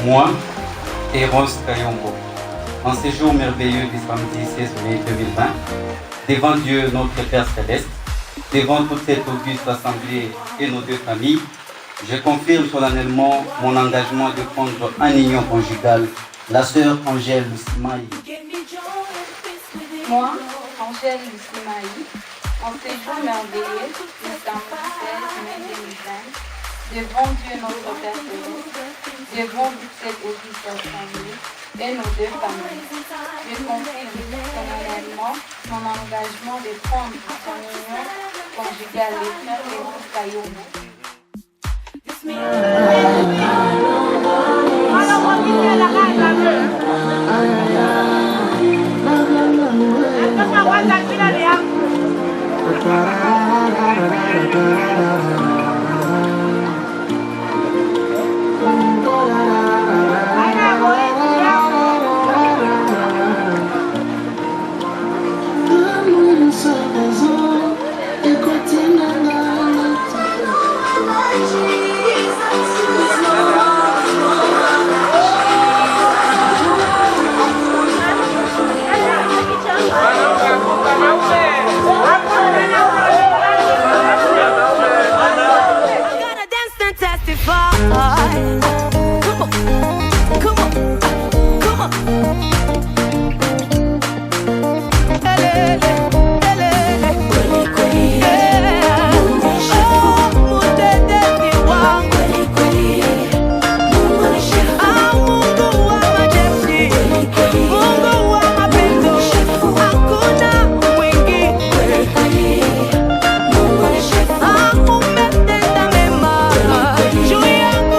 Moi, Eros Kayombo, en séjour merveilleux du samedi 16 mai 2020, devant Dieu notre Père Céleste, devant toute cette auguste assemblée et nos deux familles, je confirme solennellement mon engagement de prendre en union conjugale la sœur Angèle Lucimaï. Moi, Angèle Lucimaï, en séjour merveilleux du samedi 16 mai 2020, devant Dieu notre Père Céleste, devant toute cette auguste assemblée et nos deux familles, je confirme solennellement mon engagement de prendre en union conjugale les frères Eros Kayombo. Juu yangu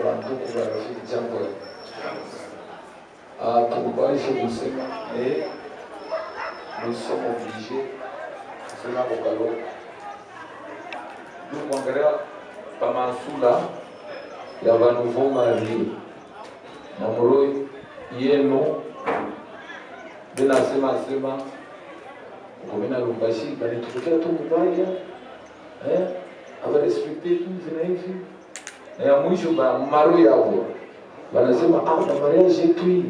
banduku barafiki jambo tukubaishe kusema nous sommes obligés kusema kokalo ndio kuangalia pamansula ya vanouveau marié na moro yenu binasema ukomena Lumbashi banitokea tu mbaya aba respecte tu zina hivi na ya mwisho ba maro yao wanasema na mariage yetu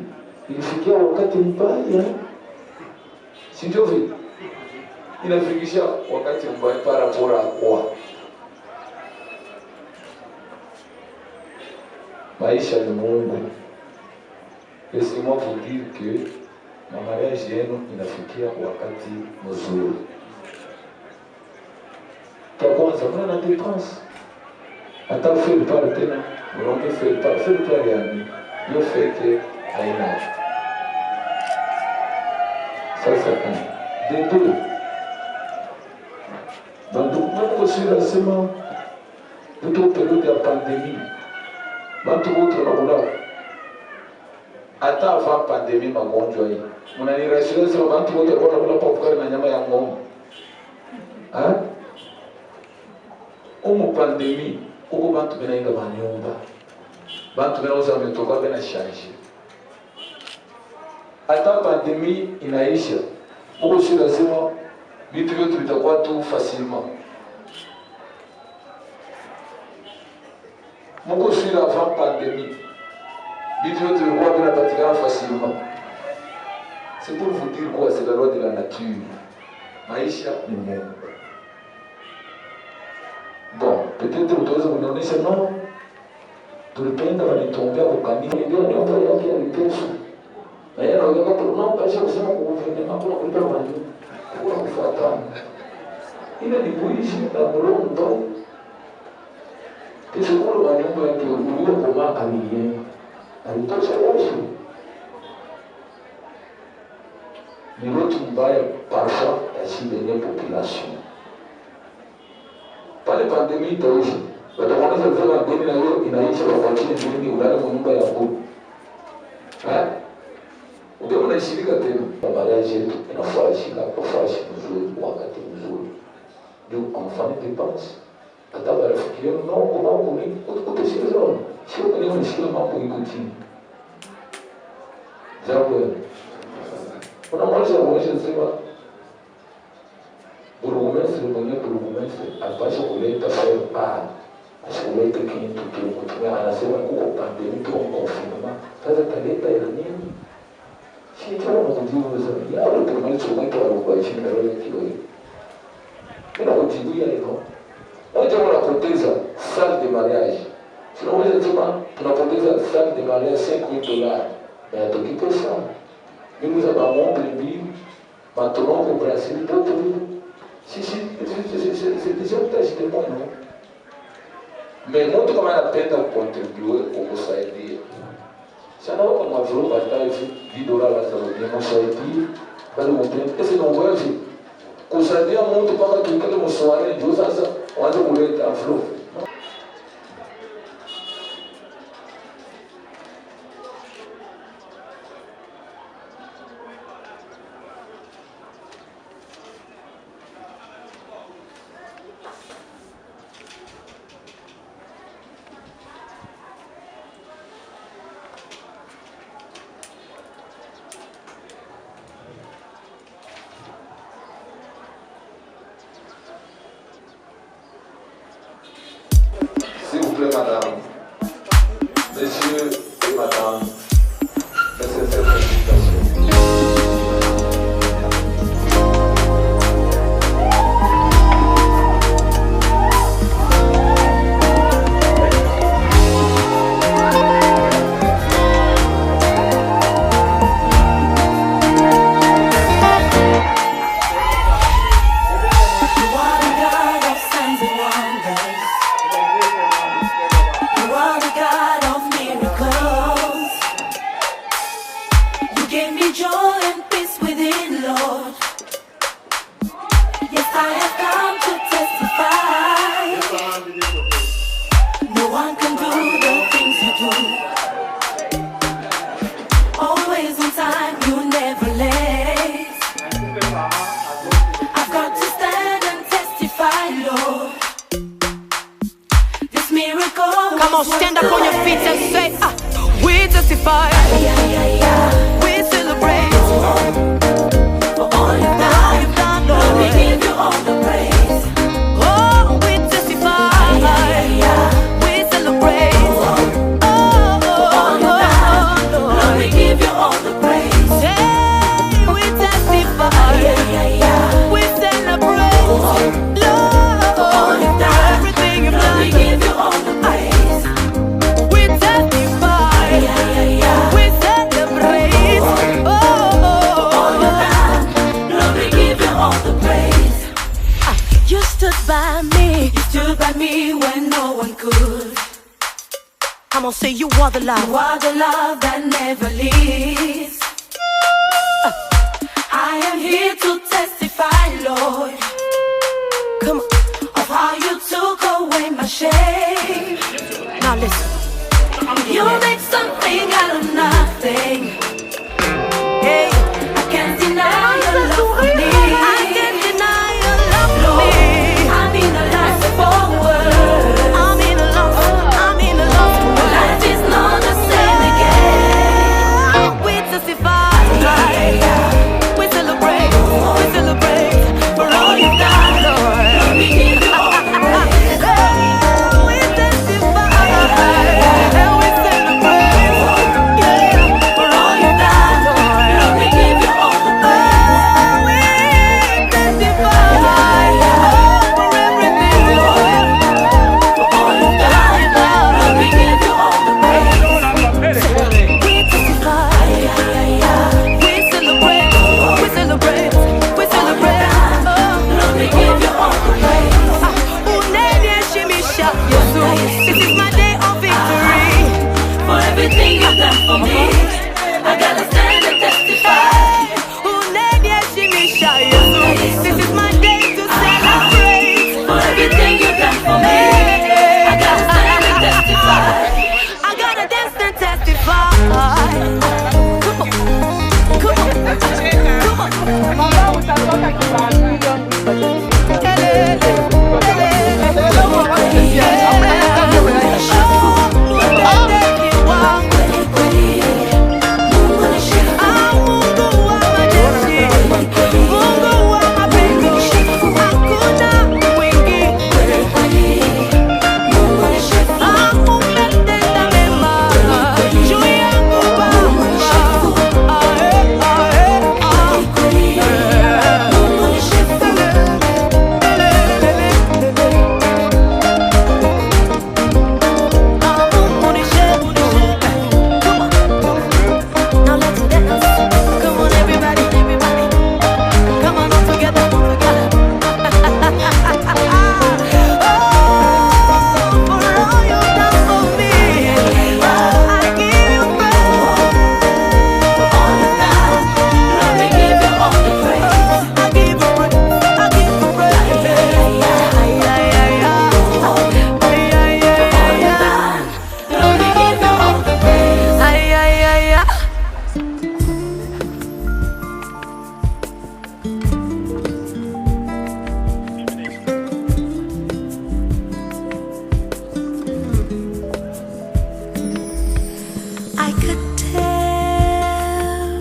ilifikia wakati mbaya, si ndio vile inafikisha wakati mbaya para pora kwa maisha ni Mungu. Laissez-moi vous dire que na mariage yenu inafikia wakati mzuri. Kwa kwanza mwana dépense hata faire part tena mronge faire part yani yo feke haina sasa de deux donc même aussi la sema toute période ya pandémie bantu wote wanakula hata avant pandémie magonjwa hii mnanirashiria sema bantu wote wanakula popcorn na nyama ya ng'ombe pandémie huko bantu benainga manyumba bantu benauza metoka bena charge hata pandémie inaisha huko si lazima vitu vyote vitakuwa tu facilement muko si avant pandémie vitu vyote vilikuwa vinapatikana facilement. C'est pour vous dire quoi, c'est la loi de la nature. Maisha ni Mungu. Bon, peut-être utaweza kunionyesha no, tulipenda walituombea kwa kanisa ndio nyumba yake ya Yesu. Na yeye anaongea kwa nao kasha kusema kuvunja mambo na kulipa mali. Kwa kufuatana. Ile ni kuishi na Mungu ndo. Kisha kwa nyumba yake ulio kwa maka ni yeye. Alitosha Yesu. Ni rotu mbaya parfois ya shida ya population. Pale pandemia itaisha, watakuwa sasa pandemia na hiyo inaisha kwa chini nyingi ulale kwa nyumba ya Mungu. Ndio unashirika tena. Mariage yetu inafashika kufashi mzuri wakati mzuri. Ndio confirme dépense. Hata rafiki yenu no kuna utashiriza. Sio kwenye mshikila mambo iko chini. Jambo unamaliza kuonyesha sema burugumestre mwenye burugumestre apasha kuleta fedha asikulete kitu kimutumia anasema kuko pandemia kwa confinement sasa taleta ya nini si kama mkujibu sasa ya wale tumaliza mwito wa Lumbashi na roho kidogo bila kujibia hilo wote wanapoteza salle de mariage tunaweza kusema tunapoteza salle de mariage $5,000 na tukipo sana mimi za bamonde mbili maintenant au Brésil d'autres c'est déjà tâche de moi non mais moi tout comme on apprend à contribuer au société ça n'a pas moi vraiment bataille $10 là ça veut dire moi société dans le monde et c'est non vrai que ça dit à moi tout pas tout que mon soirée je ça on va rouler en flot. say you are the love. You are the love that never leaves. I am here to testify, Lord. Come on. Of how you took away my shame. Now listen. You make something out of nothing. Hey, I can't deny your love for me. I can't deny your love for me. I'm in a life for words. I'm in a love. I'm in a love. Life is not the same again. We testify. We celebrate. We celebrate for all you've done, Lord. Let me give you all the praise. We testify. And we celebrate. Yeah, for all you've done, Lord. Let me give you all the praise. We testify. For everything, Lord. For all you've done, Lord. Let me give you all the praise. We testify. We celebrate. We celebrate. We celebrate. Let me give you all the praise. This is my day of victory. For everything you've done for me, I gotta stand and testify. This is my day to celebrate. For everything you've done for me, I gotta stand and testify. I gotta dance and testify. I could tell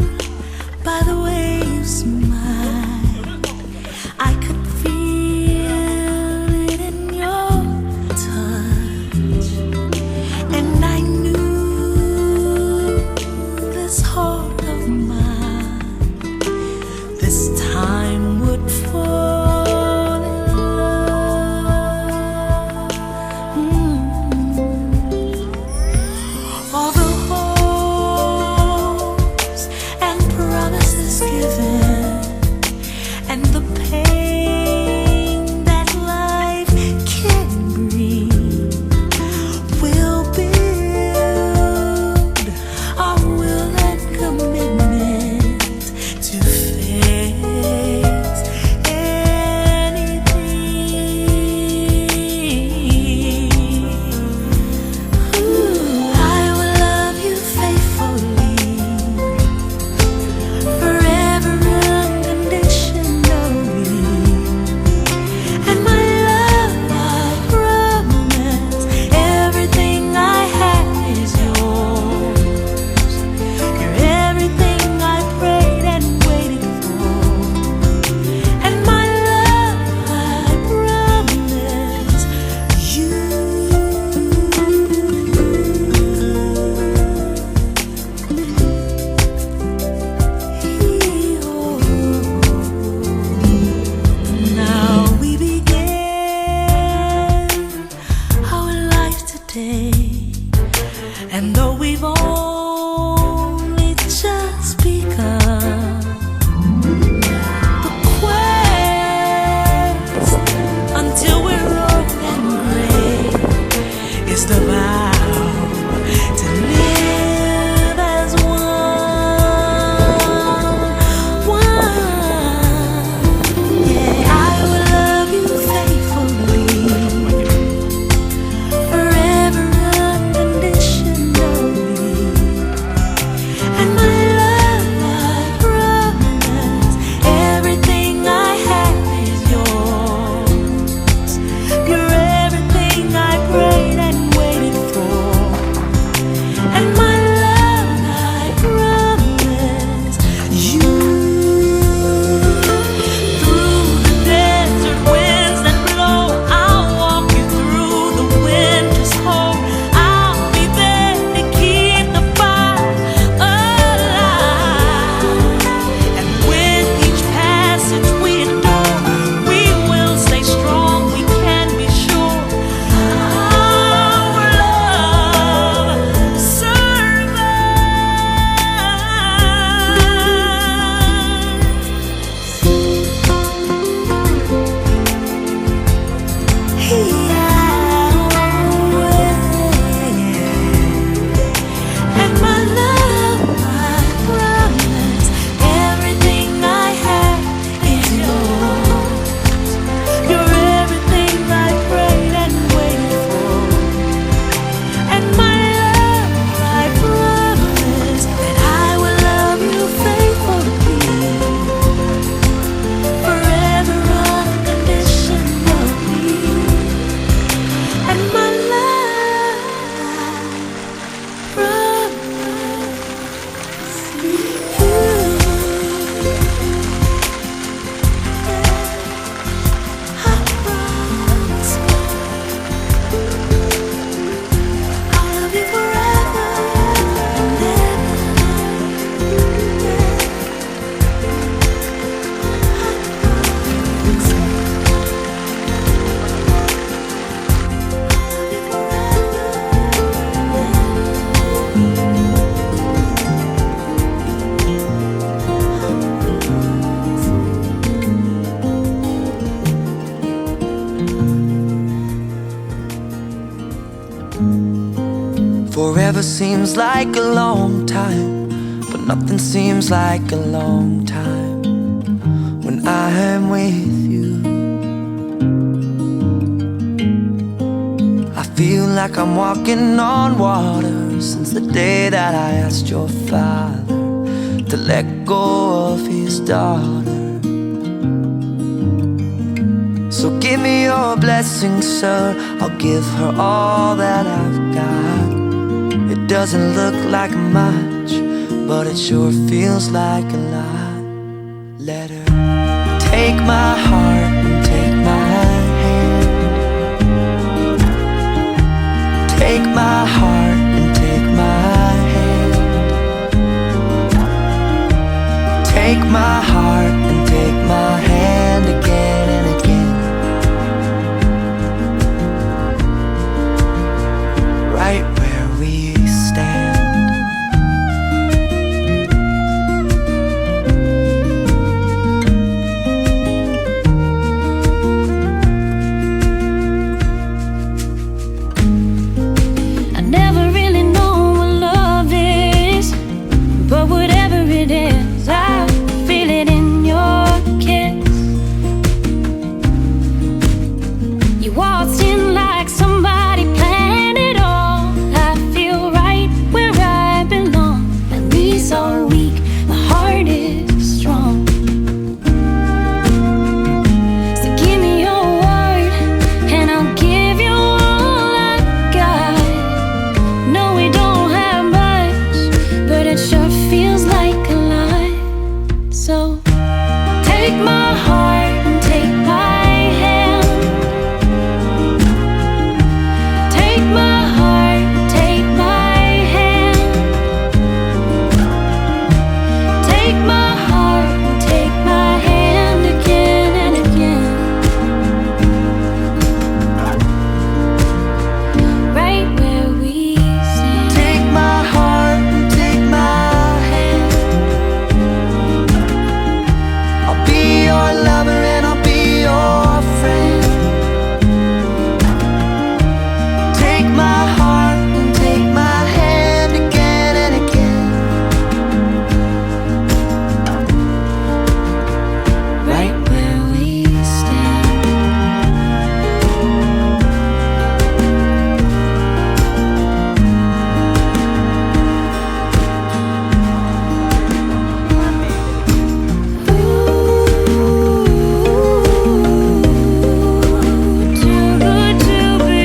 by the way you smiled. I could feel it in your touch, and I knew this heart of mine this time would fall in love. All the hopes and promises given, and the pain that life can bring, will build our will and commitment to face anything. I will love you faithfully, forever unconditionally. And my love, I promise, everything I have is yours. You're everything I prayed and waited for. And my love, I promise you. Now we begin our life today, and though we've only just begun, the quest until we're old and gray is the vow Forever seems like a long time, but nothing seems like a long time when I am with you. I feel like I'm walking on water since the day that I asked your father to let go of his daughter. So give me your blessing, sir. I'll give her all that I've got. It doesn't look like much, but it sure feels like a lot. Let her take my heart and take my hand. Take my heart and take my hand. Take my heart and take my hand again and again. Right where we stand. I never really know what love is, but whatever it is, I feel it in your kiss. You waltzed in like somebody planned it all. I feel right where I belong. My knees are weak, my heart is strong. So give me your word, and I'll give you all I got. No, we don't have much, but it sure feels like a lot. So take my heart and take my hand. Take my heart, take my hand. Take my heart and take my hand again and again. Right where we stand. Take my heart and take my hand. I'll be your lover and I'll be your friend. Take my heart and take my hand again and again. Right where we stand. Too good to be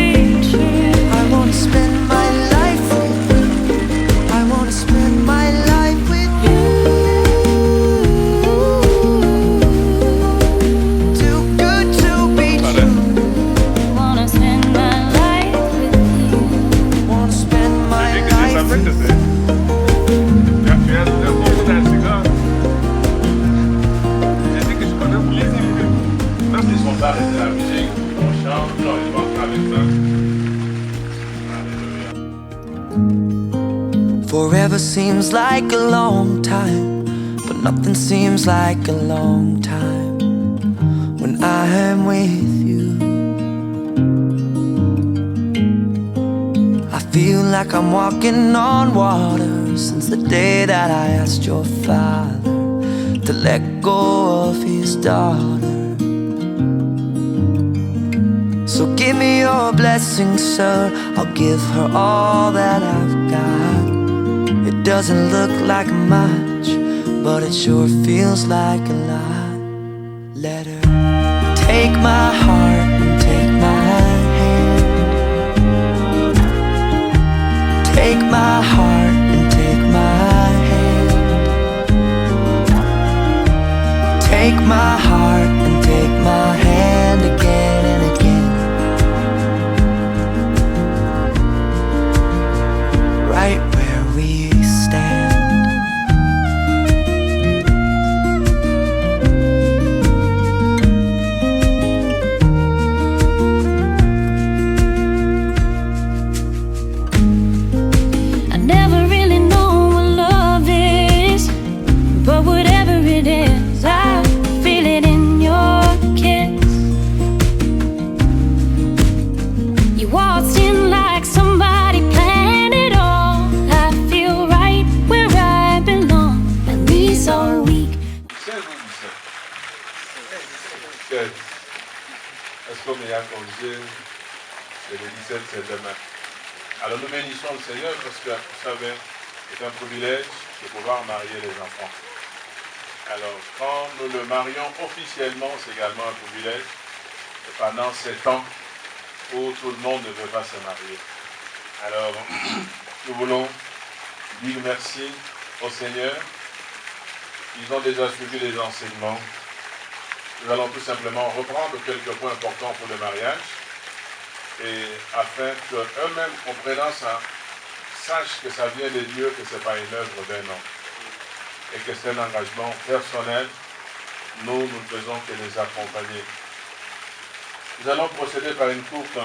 true. I wanna spend my life with you. I wanna spend my life with you. Too good to be true. Wanna spend my life with you. Wanna spend my J'ai que life ça fait with que you. c'est. Tu as beaucoup d'Instagram. J'ai dit que je connais pour les îles. Même s'ils ne sont pas arrêtés la musique, on chante, genre ils vont avec ça. Alléluia. Forever seems like a long time, but nothing seems like a long time when I am with you. I feel like I'm walking on water since the day that I asked your father to let go of his daughter. So give me your blessing, sir. I'll give her all that I've got. It doesn't look like much, but it sure feels like a lot. Let her take my heart and take my hand. Take my heart and take my hand. Take my heart and take my hand again and again. Right where we stand. I never a congé le 17, c'est demain. Alors nous bénissons le Seigneur parce que, vous savez, c'est un privilège de pouvoir marier les enfants. Alors, quand nous le marions officiellement, c'est également un privilège. Et pendant 7 ans où tout le monde ne veut pas se marier. Alors, nous voulons dire merci au Seigneur. Ils ont déjà suivi les enseignements. Nous allons tout simplement reprendre quelques points importants pour le mariage. Et afin qu'eux-mêmes comprenant ça, sachent que ça vient de Dieu, que ce n'est pas une œuvre d'un homme. Et que c'est un engagement personnel. Nous ne faisons que les accompagner. Nous allons procéder par une courte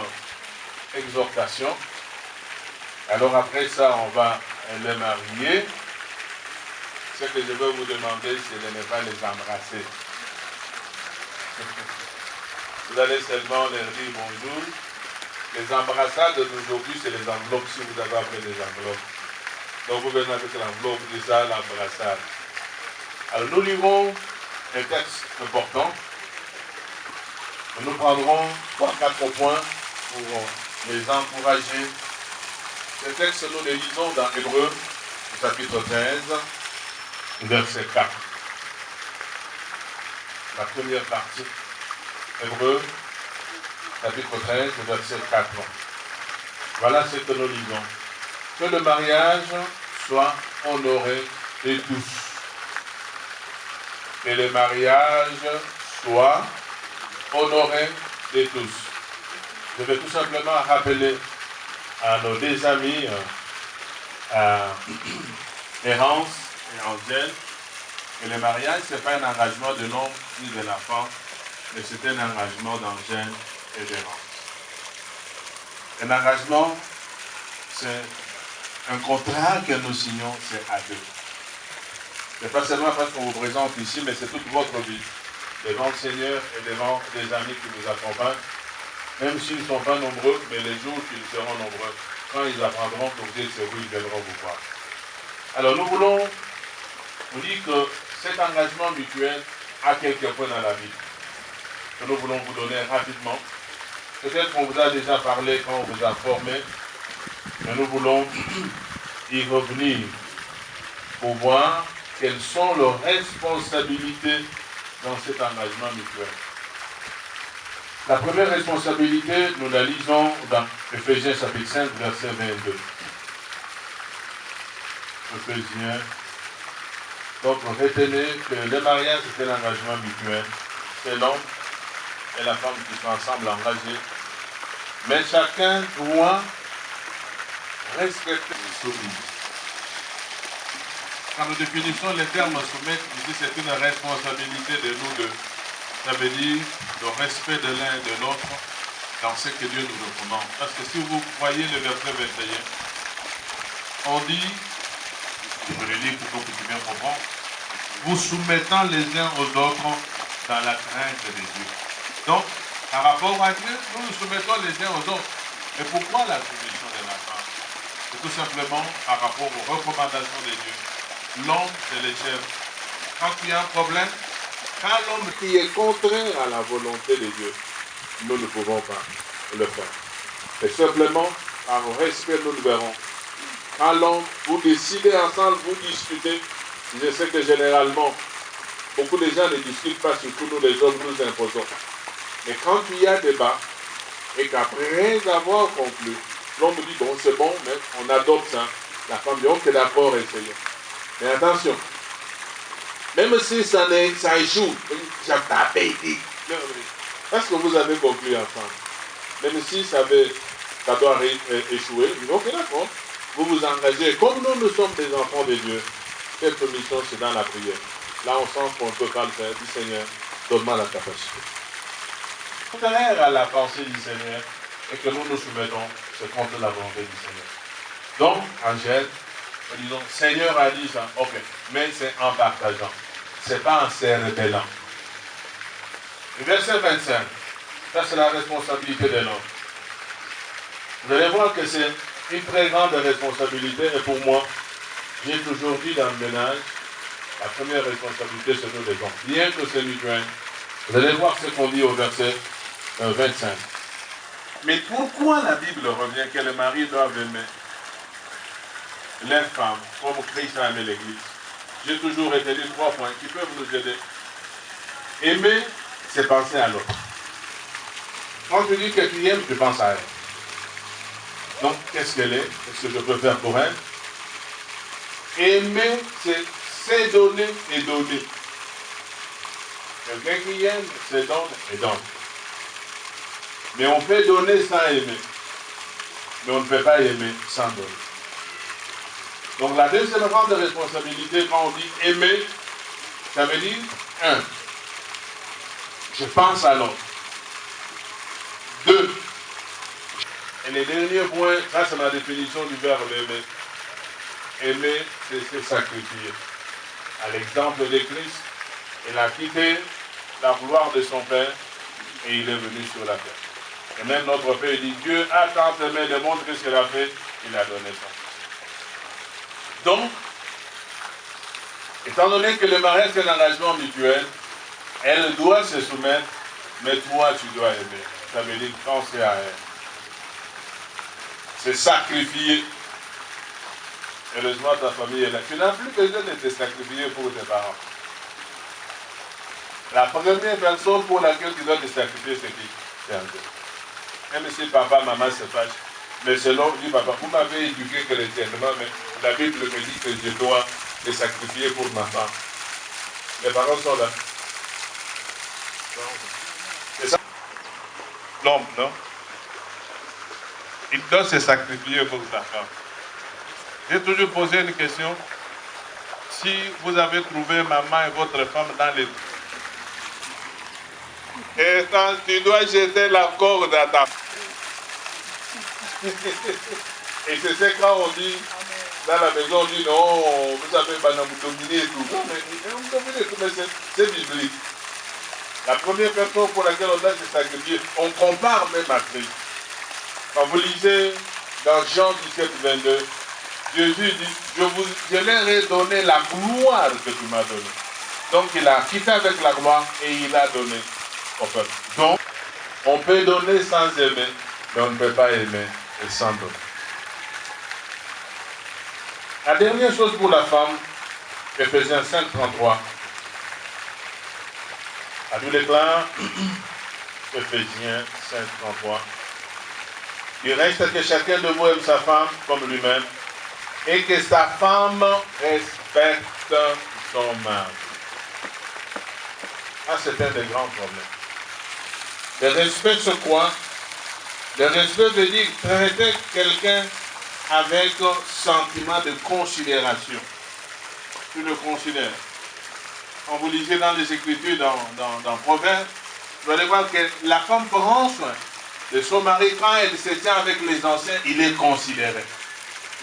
exhortation. Alors après ça, on va les marier. Ce que je veux vous demander, c'est de ne pas les embrasser. Vous allez seulement leur dire bonjour. Les embrassades d'aujourd'hui, c'est les enveloppes, si vous avez appris des enveloppes. Donc vous venez avec l'enveloppe, vous dites ça, l'embrassade. Alors nous lirons un texte important. Nous prendrons 3-4 points pour les encourager. Ce texte, nous le lisons dans Hébreux, chapitre 13, verset 4. La première partie. Hébreux, chapitre 13, verset 4. Voilà ce que nous lisons. Que le mariage soit honoré de tous. Que le mariage soit honoré de tous. Je vais tout simplement rappeler à nos deux amis, à Hérence et Angèle, que le mariage, ce n'est pas un engagement de l'homme ni de la femme, mais c'est un engagement d'Angèle et d'Hérence. Un engagement, c'est un contrat que nous signons, c'est à deux. Ce n'est pas seulement parce qu'on vous présente ici, mais c'est toute votre vie. Devant le Seigneur et devant les amis qui nous accompagnent, même s'ils ne sont pas nombreux, mais les jours qu'ils seront nombreux, quand ils apprendront que vous êtes chez vous, ils viendront vous voir. Alors nous voulons vous dire que cet engagement mutuel a quelques points dans la vie que nous voulons vous donner rapidement. Peut-être qu'on vous a déjà parlé quand on vous a formé, mais nous voulons y revenir pour voir quelles sont leurs responsabilités dans cet engagement mutuel. La première responsabilité, nous la lisons dans Éphésiens chapitre 5, verset 22. Éphésiens. Donc, retenez que le mariage est un engagement mutuel. C'est l'homme et la femme qui sont ensemble engagés. Mais chacun doit respecter les soumis. Quand nous définissons les termes soumettre, ici c'est une responsabilité de nous deux. Ça veut dire le respect de l'un et de l'autre dans ce que Dieu nous recommande. Parce que si vous voyez le verset 21, on dit, je vais le lire pour que tu bien comprendre, vous soumettant les uns aux autres dans la crainte de Dieu. Donc, par rapport à Dieu, nous nous soumettons les uns aux autres. Et pourquoi la soumission de la femme? C'est tout simplement par rapport aux recommandations de Dieu. L'homme, c'est le chef. Quand il y a un problème, quand l'homme qui est contraire à la volonté de Dieu, nous ne pouvons pas le faire. C'est simplement par respect, nous le verrons. Quand l'homme, vous décidez ensemble, vous discutez, je sais que généralement, beaucoup de gens ne discutent pas, surtout nous les hommes, nous imposons. Mais quand il y a débat, et qu'après avoir conclu, l'homme dit, bon, c'est bon, mais on adopte ça. La femme dit, ok, d'accord, essayons. Mais attention, même si ça échoue, parce que vous avez conclu ensemble, même si ça doit échouer, vous dites, ok, d'accord, vous vous engagez. Comme nous sommes des enfants de Dieu, cette mission, c'est dans la prière. Là, on sent qu'on peut pas le faire. Du Seigneur, donne-moi la capacité. Contraire à la pensée du Seigneur, et que nous nous soumettons, c'est contre la volonté du Seigneur. Donc, Angèle, nous disons, Seigneur a dit ça, ok, mais c'est en partageant. C'est pas en se rebellant. Verset 25, ça c'est la responsabilité de l'homme. Vous allez voir que c'est une très grande responsabilité, et pour moi, j'ai toujours dit dans le ménage, la première responsabilité c'est nous les hommes. Bien que c'est mutuel, vous allez voir ce qu'on dit au verset 25. Mais pourquoi la Bible revient que les maris doivent aimer les femmes comme Christ a aimé l'Église? J'ai toujours retenu 3 points qui peuvent nous aider. Aimer, c'est penser à l'autre. Quand tu dis que tu aimes, tu penses à elle. Donc, qu'est-ce qu'elle est? Qu'est-ce que je peux faire pour elle? Aimer, c'est donner et donner. Quelqu'un qui aime, c'est donne et donne. Mais on peut donner sans aimer. Mais on ne peut pas aimer sans donner. Donc la deuxième grande responsabilité, quand on dit aimer, ça veut dire, 1, je pense à l'autre. 2, et le dernier point, ça c'est ma définition du verbe aimer. Aimer, c'est se sacrifier. À l'exemple de Christ, il a quitté la gloire de son Père et il est venu sur la terre. Et même notre Père dit, Dieu a tant aimé le monde que ce qu'il a fait, il a donné son Fils. Donc, étant donné que le mariage est un engagement mutuel, elle doit se soumettre, mais toi tu dois aimer. Ça veut dire penser à elle. C'est sacrifier. Heureusement ta famille est là. Tu n'as plus besoin de te sacrifier pour tes parents. La première personne pour laquelle tu dois te sacrifier, c'est qui? C'est un Dieu. Même si papa, maman se fâchent. Mais selon lui, papa, vous m'avez éduqué chrétiennement, mais la Bible me dit que je dois me sacrifier pour ma femme. Les parents sont là. C'est ça? L'homme, non? Il doit se sacrifier pour sa femme. J'ai toujours posé une question. Si vous avez trouvé maman et votre femme dans les... Et quand tu dois jeter la corde à ta... Et c'est ce quand on dit, dans la maison, on dit non, vous savez, vous dominez et tout. Non, mais c'est biblique. La première personne pour laquelle on doit se sacrifier, on compare même à Christ. Quand vous lisez dans Jean 17, 22, Jésus dit, je leur ai donné la gloire que tu m'as donnée. Donc il a quitté avec la gloire et il a donné au peuple. Donc, on peut donner sans aimer, mais on ne peut pas aimer et sans donner. La dernière chose pour la femme, Éphésiens 5, 33. À tout déclare, Éphésiens 5, 33. Il reste que chacun de vous aime sa femme comme lui-même et que sa femme respecte son mari. Ah, c'est un des grands problèmes. Le respect, c'est quoi? Le respect veut dire traiter quelqu'un avec sentiment de considération. Tu le considères. Quand vous lisez dans les Écritures, dans Proverbes, vous allez voir que la femme prend soin de son mari. Quand elle se tient avec les anciens, il est considéré.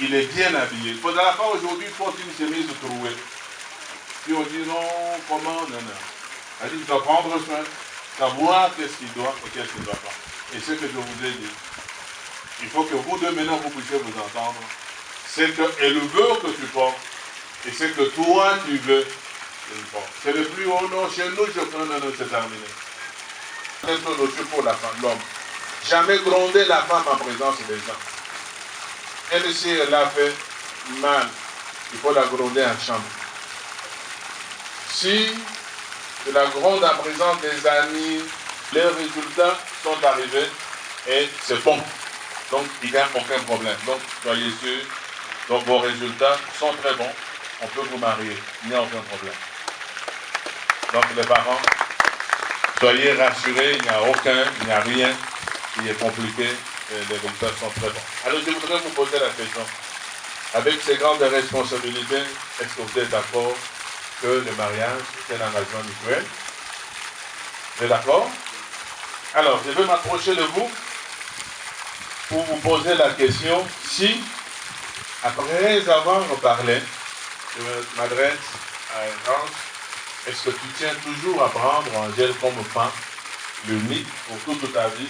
Il est bien habillé. Il ne faudra pas aujourd'hui porter une chemise trouée. Si on dit non, comment? Non. Elle dit, il doit prendre soin, savoir qu'est-ce qu'il doit et qu'est-ce qu'il ne doit pas. Et ce que je vous ai dit, il faut que vous deux maintenant vous puissiez vous entendre. C'est qu'elle veut que tu portes et c'est que toi tu veux qu'elle porte. C'est le plus haut nom. Chez nous, je prends un nom, c'est terminé. C'est une notion pour la femme, l'homme. Jamais gronder la femme en présence des gens. Elle, si elle a fait mal, il faut la gronder en chambre. Si tu la grondes en présence des amis, les résultats sont arrivés et c'est bon. Donc, il n'y a aucun problème. Donc, soyez sûrs. Donc, vos résultats sont très bons. On peut vous marier. Il n'y a aucun problème. Donc, les parents, soyez rassurés. Il n'y a rien qui est compliqué. Et les résultats sont très bons. Alors, je voudrais vous poser la question. Avec ces grandes responsabilités, est-ce que vous êtes d'accord que le mariage est un engagement mutuel? Vous êtes d'accord? Alors, je vais m'approcher de vous pour vous poser la question si, après avoir parlé, je m'adresse à Hans, est-ce que tu tiens toujours à prendre un gel comme femme, l'unique pour toute ta vie,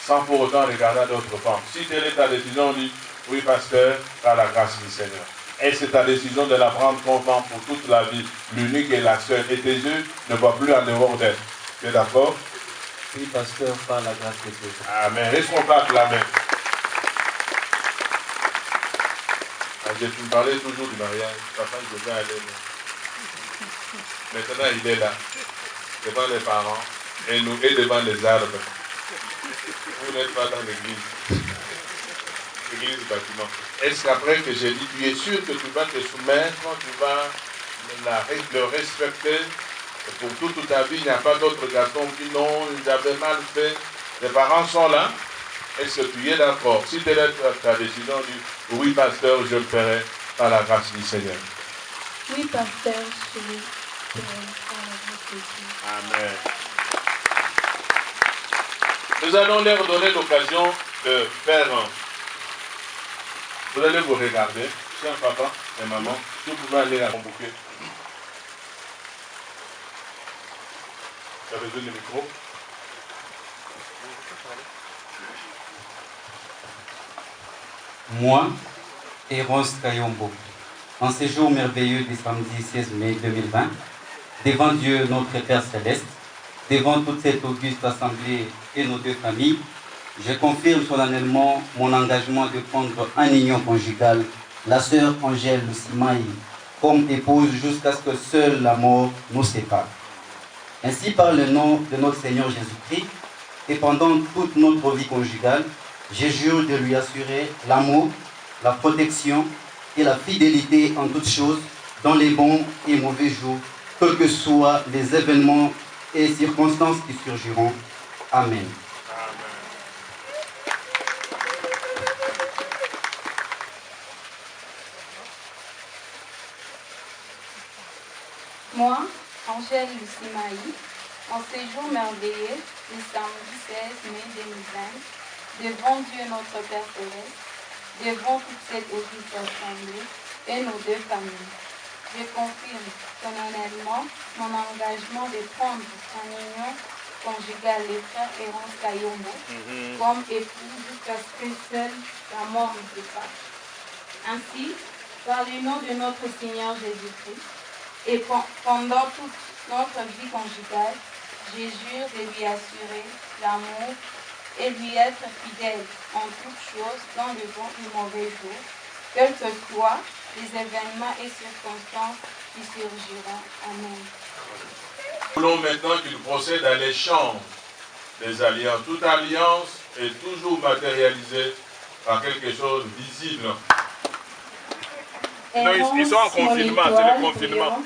sans pour autant regarder à d'autres femmes? Si telle est ta décision, on dit, oui, pasteur, par la grâce du Seigneur. Et c'est ta décision de la prendre comme femme pour toute la vie, l'unique et la seule. Et tes yeux ne voient plus en dehors d'elle. Tu es d'accord? Oui, pasteur, par la grâce de Dieu. Amen. Est-ce qu'on peut acclamer? Je me parlais toujours du mariage. Papa, je vais aller là. Maintenant, il est là, devant les parents, et nous, et devant les arbres. Vous n'êtes pas dans l'église. L'église du bâtiment. Est-ce qu'après que j'ai dit, tu es sûr que tu vas te soumettre, tu vas le respecter, et pour toute ta vie, il n'y a pas d'autre garçon qui non, ils avaient mal fait. Les parents sont là. Est-ce que tu es d'accord? Si tu es là, ta décision, dis, oui, pasteur, je le ferai par la grâce du Seigneur. Oui, pasteur, je le ferai par la grâce de Dieu. Amen. Nous allons leur donner l'occasion de faire un. Vous allez vous regarder, chers papa et maman, si vous pouvez aller à mon bouquet. Tu as besoin du micro? Moi, Eros Kayombo, en ces jours merveilleux du samedi 16 mai 2020, devant Dieu notre Père Céleste, devant toute cette auguste assemblée et nos deux familles, je confirme solennellement mon engagement de prendre en union conjugale la sœur Angèle Lucimaï comme épouse jusqu'à ce que seule la mort nous sépare. Ainsi, par le nom de notre Seigneur Jésus-Christ, et pendant toute notre vie conjugale, je jure de lui assurer l'amour, la protection et la fidélité en toutes choses, dans les bons et mauvais jours, quels que soient les événements et circonstances qui surgiront. Amen. Moi, Angèle Lucimaï, en séjour merveilleux le samedi 16 mai 2020, devant Dieu notre Père Céleste, devant toute cette auguste assemblée et nos deux familles, je confirme solennellement mon engagement de prendre en union conjugale les frères Eros Kayombo comme époux jusqu'à ce que seule la mort nous sépare. Ainsi, par le nom de notre Seigneur Jésus-Christ, et pendant toute notre vie conjugale, je jure de lui assurer l'amour et lui être fidèle en toutes choses, dans les bons et mauvais jours, quels que soient les événements et circonstances qui surgiront. Amen. Nous voulons maintenant qu'il procède à l'échange des alliances. Toute alliance est toujours matérialisée par quelque chose de visible. Non, ils sont en confinement, c'est le confinement.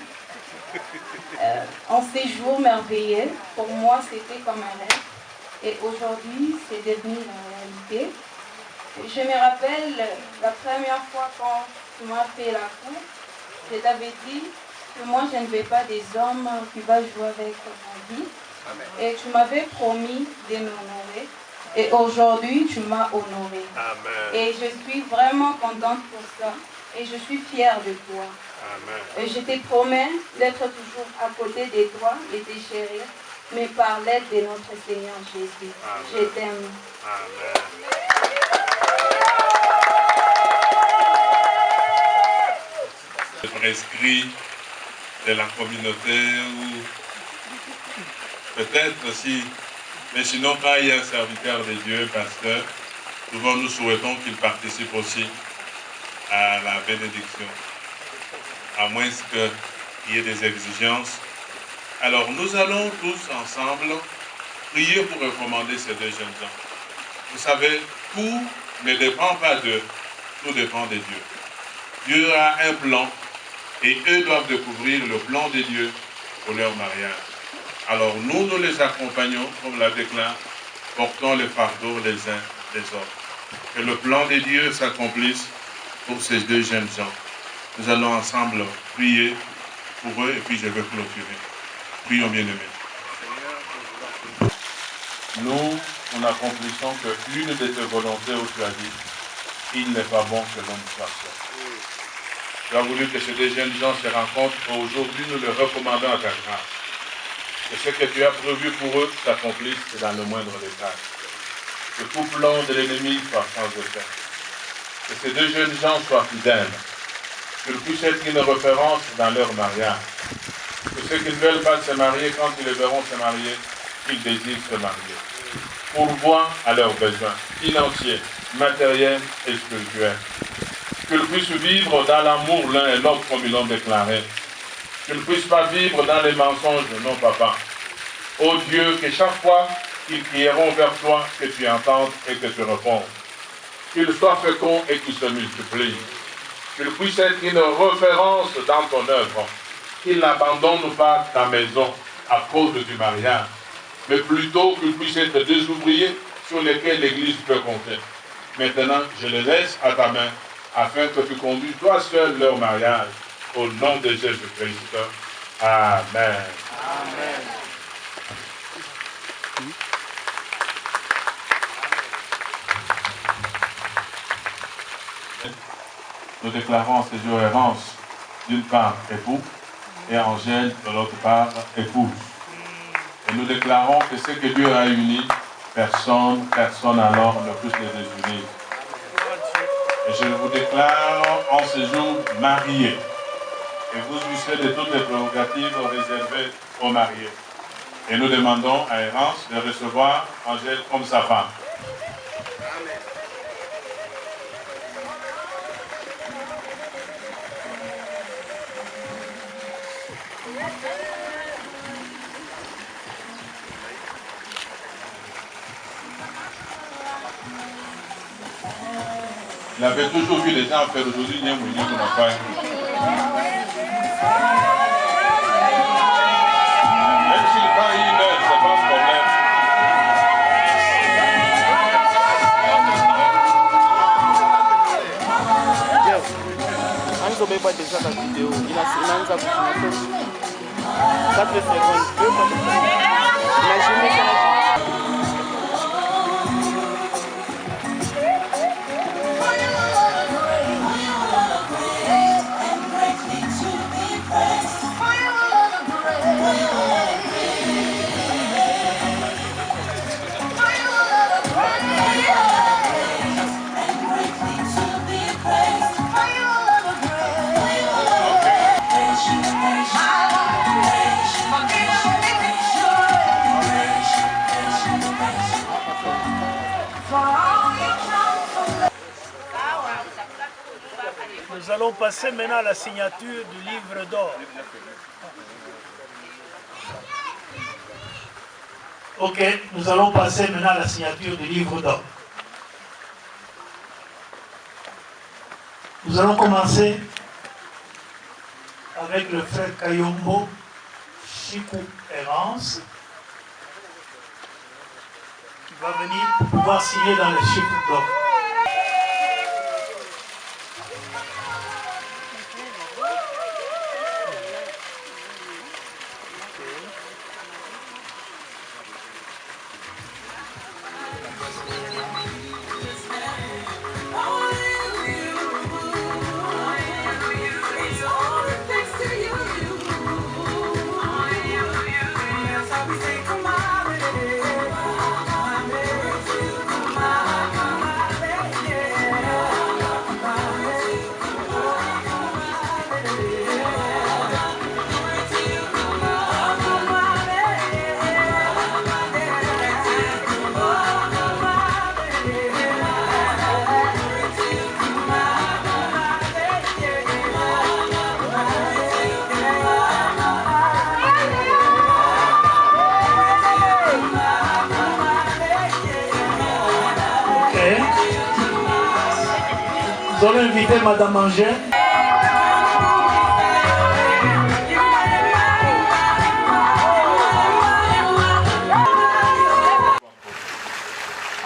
En ces jours merveilleux, pour moi c'était comme un rêve. Et aujourd'hui, c'est devenu la réalité. Je me rappelle la première fois quand tu m'as fait la cour, je t'avais dit que moi je ne veux pas des hommes qui vont jouer avec ma vie. Et tu m'avais promis de m'honorer. Et aujourd'hui, tu m'as honoré. Amen. Et je suis vraiment contente pour ça. Et je suis fière de toi. Amen. Et je te promets d'être toujours à côté de toi et de chérir, mais par l'aide de notre Seigneur Jésus. Amen. Je t'aime. Amen. Prescrit de la communauté ou peut-être aussi, mais sinon quand il y a un serviteur de Dieu, pasteur, souvent nous souhaitons qu'il participe aussi à la bénédiction, à moins qu'il y ait des exigences. Alors nous allons tous ensemble prier pour recommander ces deux jeunes gens. Vous savez, tout ne dépend pas d'eux, tout dépend de Dieu. Dieu a un plan et eux doivent découvrir le plan de Dieu pour leur mariage. Alors nous, nous les accompagnons, comme la déclare, portons les fardeaux les uns des autres. Que le plan de Dieu s'accomplisse pour ces deux jeunes gens. Nous allons ensemble prier pour eux et puis je vais clôturer. Prions bien-aimés. Nous n'accomplissons que l'une de tes volontés où tu as dit, il n'est pas bon que l'homme soit seul. Tu as voulu que ces deux jeunes gens se rencontrent et aujourd'hui nous les recommandons à ta grâce. Que ce que tu as prévu pour eux s'accomplisse dans le moindre détail. Que tout plan de l'ennemi soit sans effet. Que ces deux jeunes gens soient fidèles. Qu'ils puissent être une référence dans leur mariage. Que ceux qui ne veulent pas se marier, quand ils les verront se marier, qu'ils désirent se marier. Pourvoir à leurs besoins financiers, matériels et spirituels. Qu'ils puissent vivre dans l'amour l'un et l'autre comme ils l'ont déclaré. Qu'ils ne puissent pas vivre dans les mensonges, non papa. Ô Dieu, que chaque fois qu'ils crieront vers toi, que tu entendes et que tu répondes. Qu'ils soient féconds et qu'ils se multiplient. Qu'ils puissent être une référence dans ton œuvre. Qu'ils n'abandonnent pas ta maison à cause du mariage, mais plutôt qu'ils puissent être des ouvriers sur lesquels l'Église peut compter. Maintenant, je les laisse à ta main, afin que tu conduises toi seul leur mariage, au nom de Jésus-Christ. Amen. Amen. Nous déclarons ces jours Hérence, d'une part époux, et Angèle, de l'autre part épouse. Et nous déclarons que ce que Dieu a uni, personne alors ne puisse les désunir. Et je vous déclare en ce jour mariés. Et vous jouissez de toutes les prérogatives réservées aux mariés. Et nous demandons à Hérence de recevoir Angèle comme sa femme. Il avait toujours vu les gens faire aujourd'hui, il n'y a pas. Même s'il n'est pas une heure, c'est pas un problème. Anzo beba déjà la vidéo, il a inaanza kushina 4 secondes. Imaginez que nous allons passer maintenant à la signature du livre d'or. Ok, nous allons passer maintenant à la signature du livre d'or. Nous allons commencer avec le frère Kayombo Chikou Hérence, qui va venir pour pouvoir signer dans le chiffre d'or. Nous allons inviter Madame Angèle.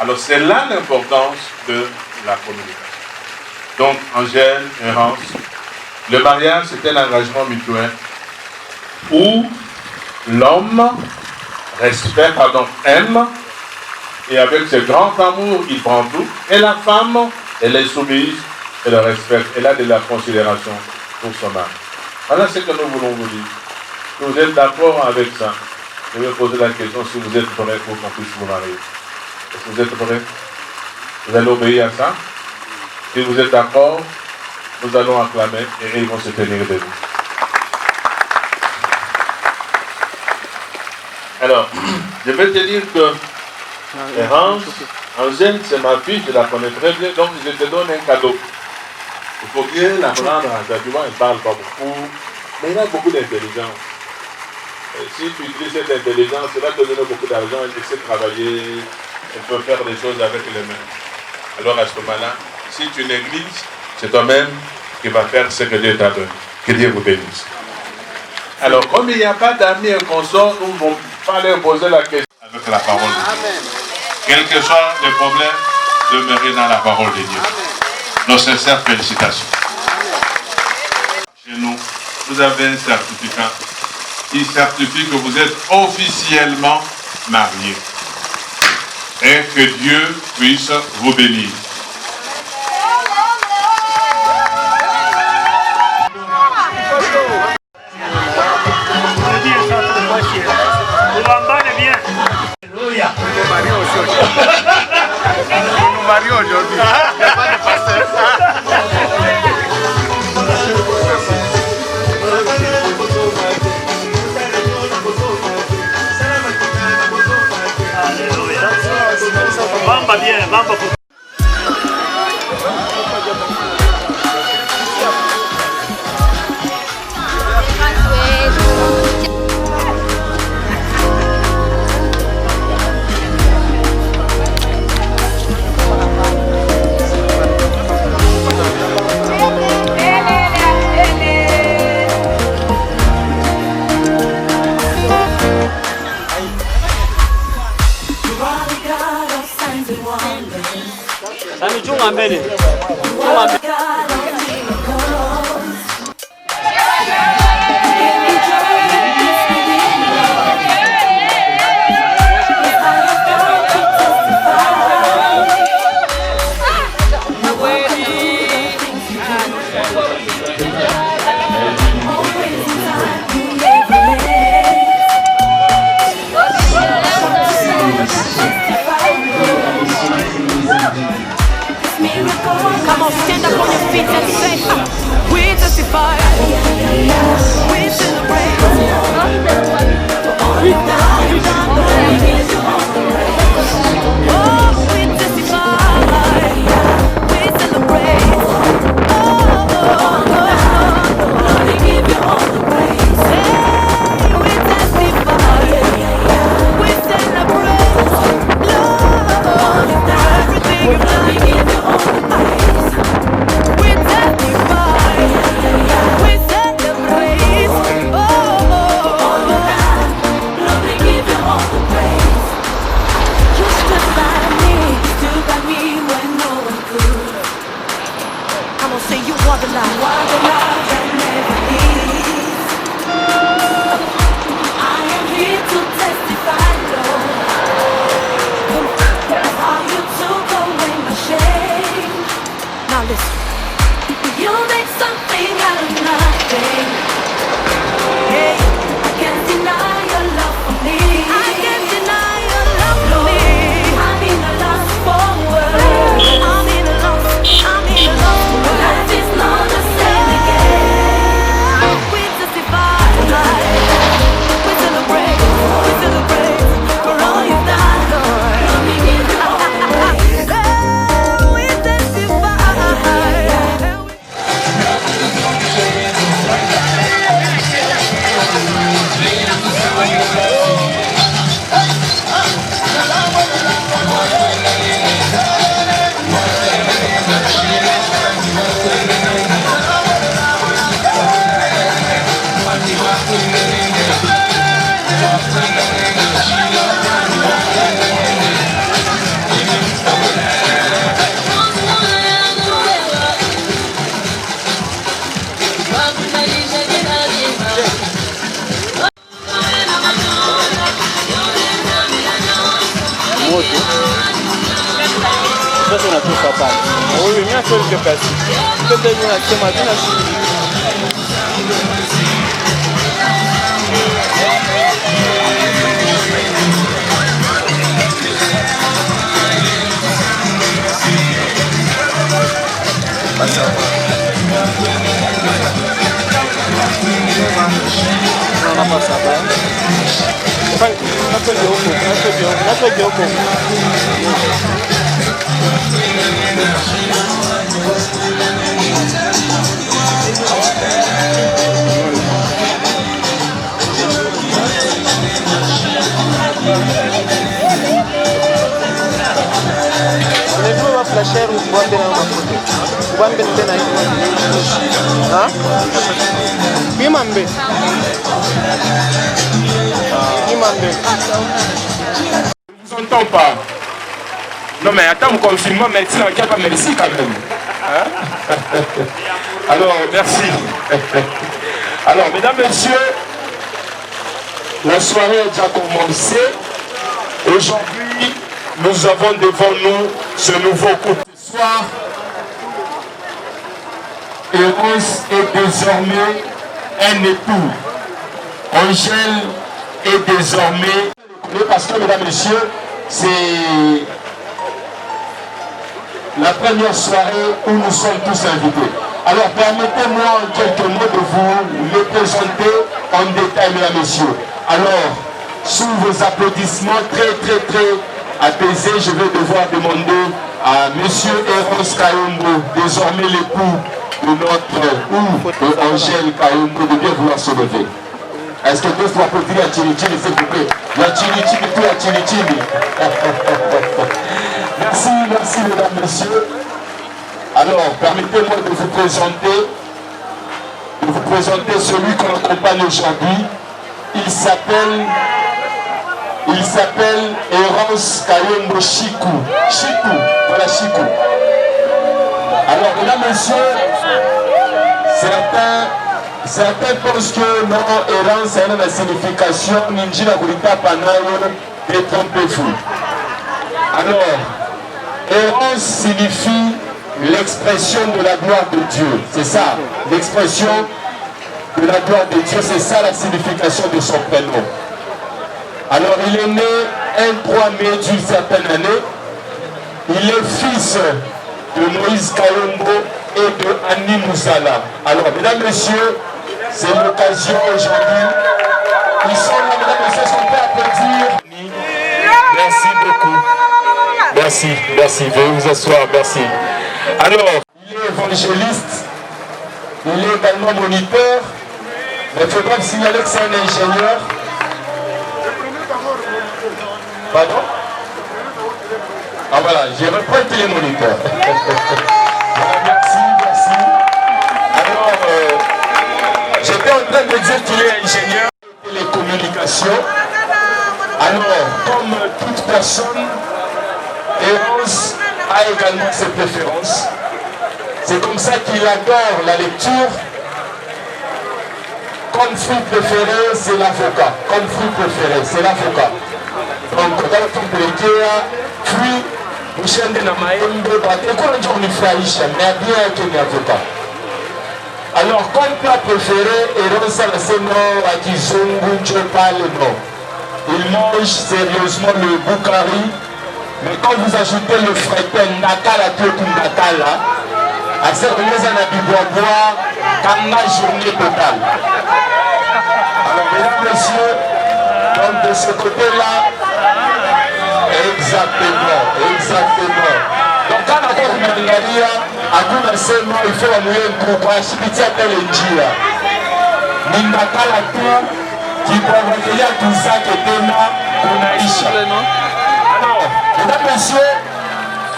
Alors c'est là l'importance de la communication. Donc Angèle, Hérence, le mariage c'est un engagement mutuel où l'homme aime, et avec ce grand amour il prend tout, et la femme elle est soumise, elle respecte, elle a de la considération pour son mari. Voilà ce que nous voulons vous dire. Si vous êtes d'accord avec ça, je vais poser la question si vous êtes prêts pour qu'on puisse vous marier. Est-ce que vous êtes prêts? Vous allez obéir à ça? Si vous êtes d'accord, nous allons acclamer et ils vont se tenir debout. Alors, je vais te dire que Errance, Angèle, c'est ma fille, je la connais très bien, donc je te donne un cadeau. Il faut bien la prendre à ça, tu vois, elle ne parle pas beaucoup, mais elle a beaucoup d'intelligence. Si tu utilises cette intelligence, elle va te donner beaucoup d'argent, elle sait travailler, elle peut faire des choses avec les mains. Alors à ce moment-là, si tu négliges, c'est toi-même qui vas faire ce que Dieu t'a donné. Que Dieu vous bénisse. Alors, comme il n'y a pas d'amis et consorts, nous ne vont pas leur poser la question avec la parole de Dieu. Quels que soient les problèmes, demeurez dans la parole de Dieu. Nos sincères félicitations. Chez nous, vous avez un certificat qui certifie que vous êtes officiellement mariés. Et que Dieu puisse vous bénir. Nous marions aujourd'hui. Il n'y a pas de pasteur. Bamba bien, bamba. Chunga mbele. Chunga mbele. Come on, stand up on your feet and say, we testify, we celebrate. Oh, we testify, we celebrate. Oh, we give you all the praise. Hey, we testify, we celebrate. Lord, everything you've done, we give you all the praise. We testify, we celebrate. Oh, Lord, we give you all the praise. You stood by me when no one could. I'm gonna say you are the love, that never leaves. I am here to testify, Lord, how you took away my shame. Now listen, you make something out of nothing. Hey, I can't deny your love for me. I can't deny your love for me. I'm in a lost for world. I'm in a lost world. Life is not the same again. We testify, we celebrate for all you've done, Lord. We give you all the praise. We testify. Moto. Sasa unatoka pale. Wewe mimi nacho kasi. Kete ni nasema tena sisi. Flasher ou boire de la mafoto. Boire de la hein? Qui m'a embêté? Qui m'a embêté? Je vous entends pas. Non mais attends, mon confinement, médecin, il n'y a pas merci quand même. Hein? Alors, merci. Alors, mesdames, messieurs, la soirée a déjà commencé. Aujourd'hui, nous avons devant nous ce nouveau couple. Ce soir, Eros est désormais un époux. Angèle est désormais... Parce que, mesdames, messieurs, c'est la première soirée où nous sommes tous invités. Alors, permettez-moi en quelques mots de vous les présenter en détail, mesdames, messieurs. Alors, sous vos applaudissements très apaisés, je vais devoir demander à monsieur Eros Kayombo, désormais l'époux de notre Angèle Kayombo, de bien vouloir se lever. Est-ce que tous doivent applaudir à Chini-Chini, s'il vous plaît? La Chini-Chini, tout à Chini-Chini. Merci, mesdames, messieurs. Alors, permettez-moi de vous présenter celui qu'on accompagne aujourd'hui. Il s'appelle Eros Kayombo Chikou. Chikou, voilà Chikou. Alors, mesdames, messieurs, certains pensent que non, Eros, c'est une signification, Ninjina Gurita Panayo, détrompez-vous. Alors, Eros signifie l'expression de la gloire de Dieu. C'est ça, l'expression de la gloire de Dieu, c'est ça la signification de son prénom. Alors il est né un 3 mai d'une certaine année. Il est fils de Moïse Kayombo et de Annie Mouzala. Alors mesdames, messieurs, c'est l'occasion aujourd'hui. Ils sont là, mesdames, messieurs, est-ce qu'on peut applaudir? Merci beaucoup. Merci. Veuillez vous asseoir, merci. Alors, il est évangéliste, il est également moniteur, mais il faudra me signaler que c'est un ingénieur. Pardon? Ah voilà, je reprends qu'il est moniteur. Voilà, merci. Alors, j'étais en train de dire qu'il est ingénieur de télécommunications. Alors, comme toute personne, Eros a également ses préférences. C'est comme ça qu'il adore la lecture. Comme fruit préféré, c'est l'avocat. Donc, dans le temps fruit, vous chendez na maembe, et qu'on a dit on y fraïcha, mais bien qu'il y a avocat. Alors, comme plat préféré, Eros a la sénon à Kizungu, Tchopal, non. Il mange sérieusement le boukari. Mais quand vous ajoutez le frétin, Nakala, tout Nakala, à cette remise à la bibois, Kanga journée totale. Alors, mesdames, messieurs, donc de ce côté-là, exactement. Donc, quand on a une Mangaria, à coup d'un seulement, il faut amener un groupe, à Chibiti à tel Njia. Nindakala tout, qui peut revenir à tout ça qui est là, qu'on a ici. Alors, mesdames, messieurs,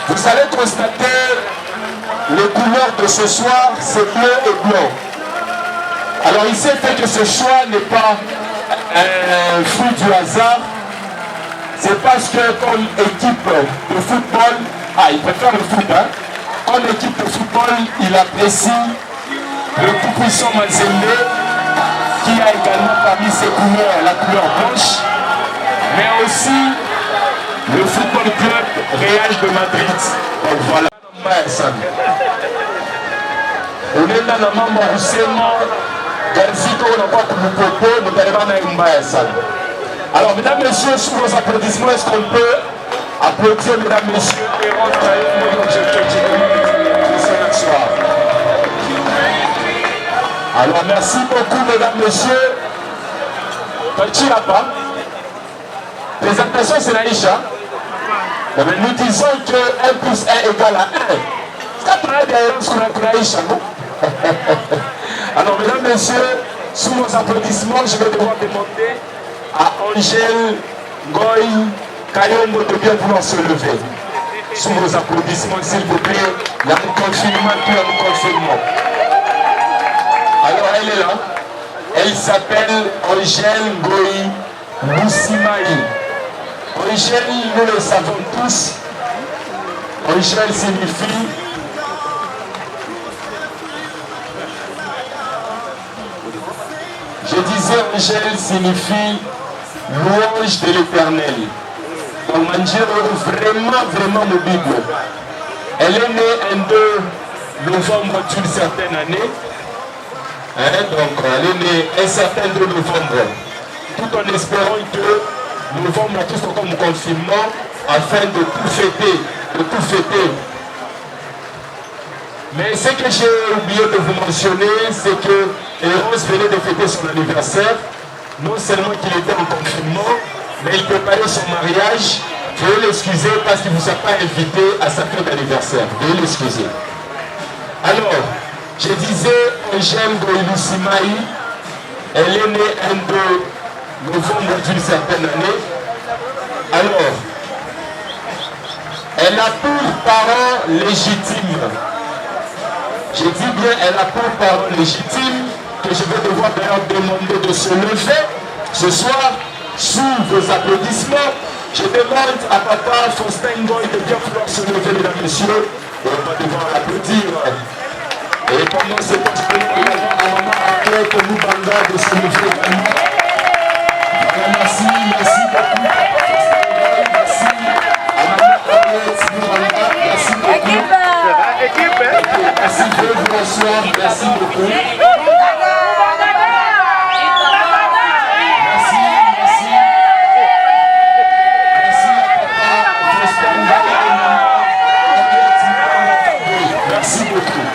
vous allez constater les couleurs de ce soir, c'est bleu et blanc. Alors il s'est fait que ce choix n'est pas un fruit du hasard. C'est parce que comme équipe de football, il préfère le foot, hein? Comme équipe de football, il apprécie le tout puissant Manzembe, qui a également parmi ses couleurs la couleur blanche, mais aussi le football club Real de Madrid. Donc voilà. On est dans le membre alors, mesdames, messieurs, sous vos applaudissements, est-ce qu'on peut applaudir, mesdames, messieurs, et rentrer ce soir. Alors, merci beaucoup, mesdames, messieurs. Chilapa. Présentation, c'est Naïcha. Nous disons que 1 plus 1 égale à 1. C'est quand on a des erreurs qu'on a Naïcha, non? Alors, mesdames, messieurs, sous vos applaudissements, je vais devoir demander à Angèle Goy Kayombo de bien vouloir se lever. Sous vos applaudissements, s'il vous plaît. Il y a un confinement, puis un confinement. Alors, elle est là. Elle s'appelle Angèle Goy Moussimai. Angèle, nous le savons tous. Angèle signifie je disais Angèle signifie louange de l'éternel. Donc Angèle vraiment mon Bible. Elle est née un 2 novembre d'une certaine année. Donc elle est née un certain 2 novembre. Tout en espérant que novembre a tous comme confinement afin de tout fêter. Mais ce que j'ai oublié de vous mentionner, c'est que Eros venait de fêter son anniversaire. Non seulement qu'il était en confinement, mais il préparait son mariage. Veuillez l'excuser parce qu'il ne vous a pas invité à sa fête d'anniversaire. Veuillez l'excuser. Alors, je disais Angèle Goïlousimaï, elle est née un 2 novembre d'une certaine année. Alors, elle a pour parents légitimes. Je dis bien, elle a pour parents légitimes que je vais devoir d'ailleurs demander de se lever ce soir sous vos applaudissements. Je demande à papa Faustin Goy de bien vouloir se lever, mesdames et messieurs. Et on va devoir l'applaudir. Et pendant ce temps, je peux demander à maman après que nous banga de se lever également. Merci beaucoup. Merci à maman Arlette, merci beaucoup. Merci de vous recevoir, merci beaucoup. Merci beaucoup.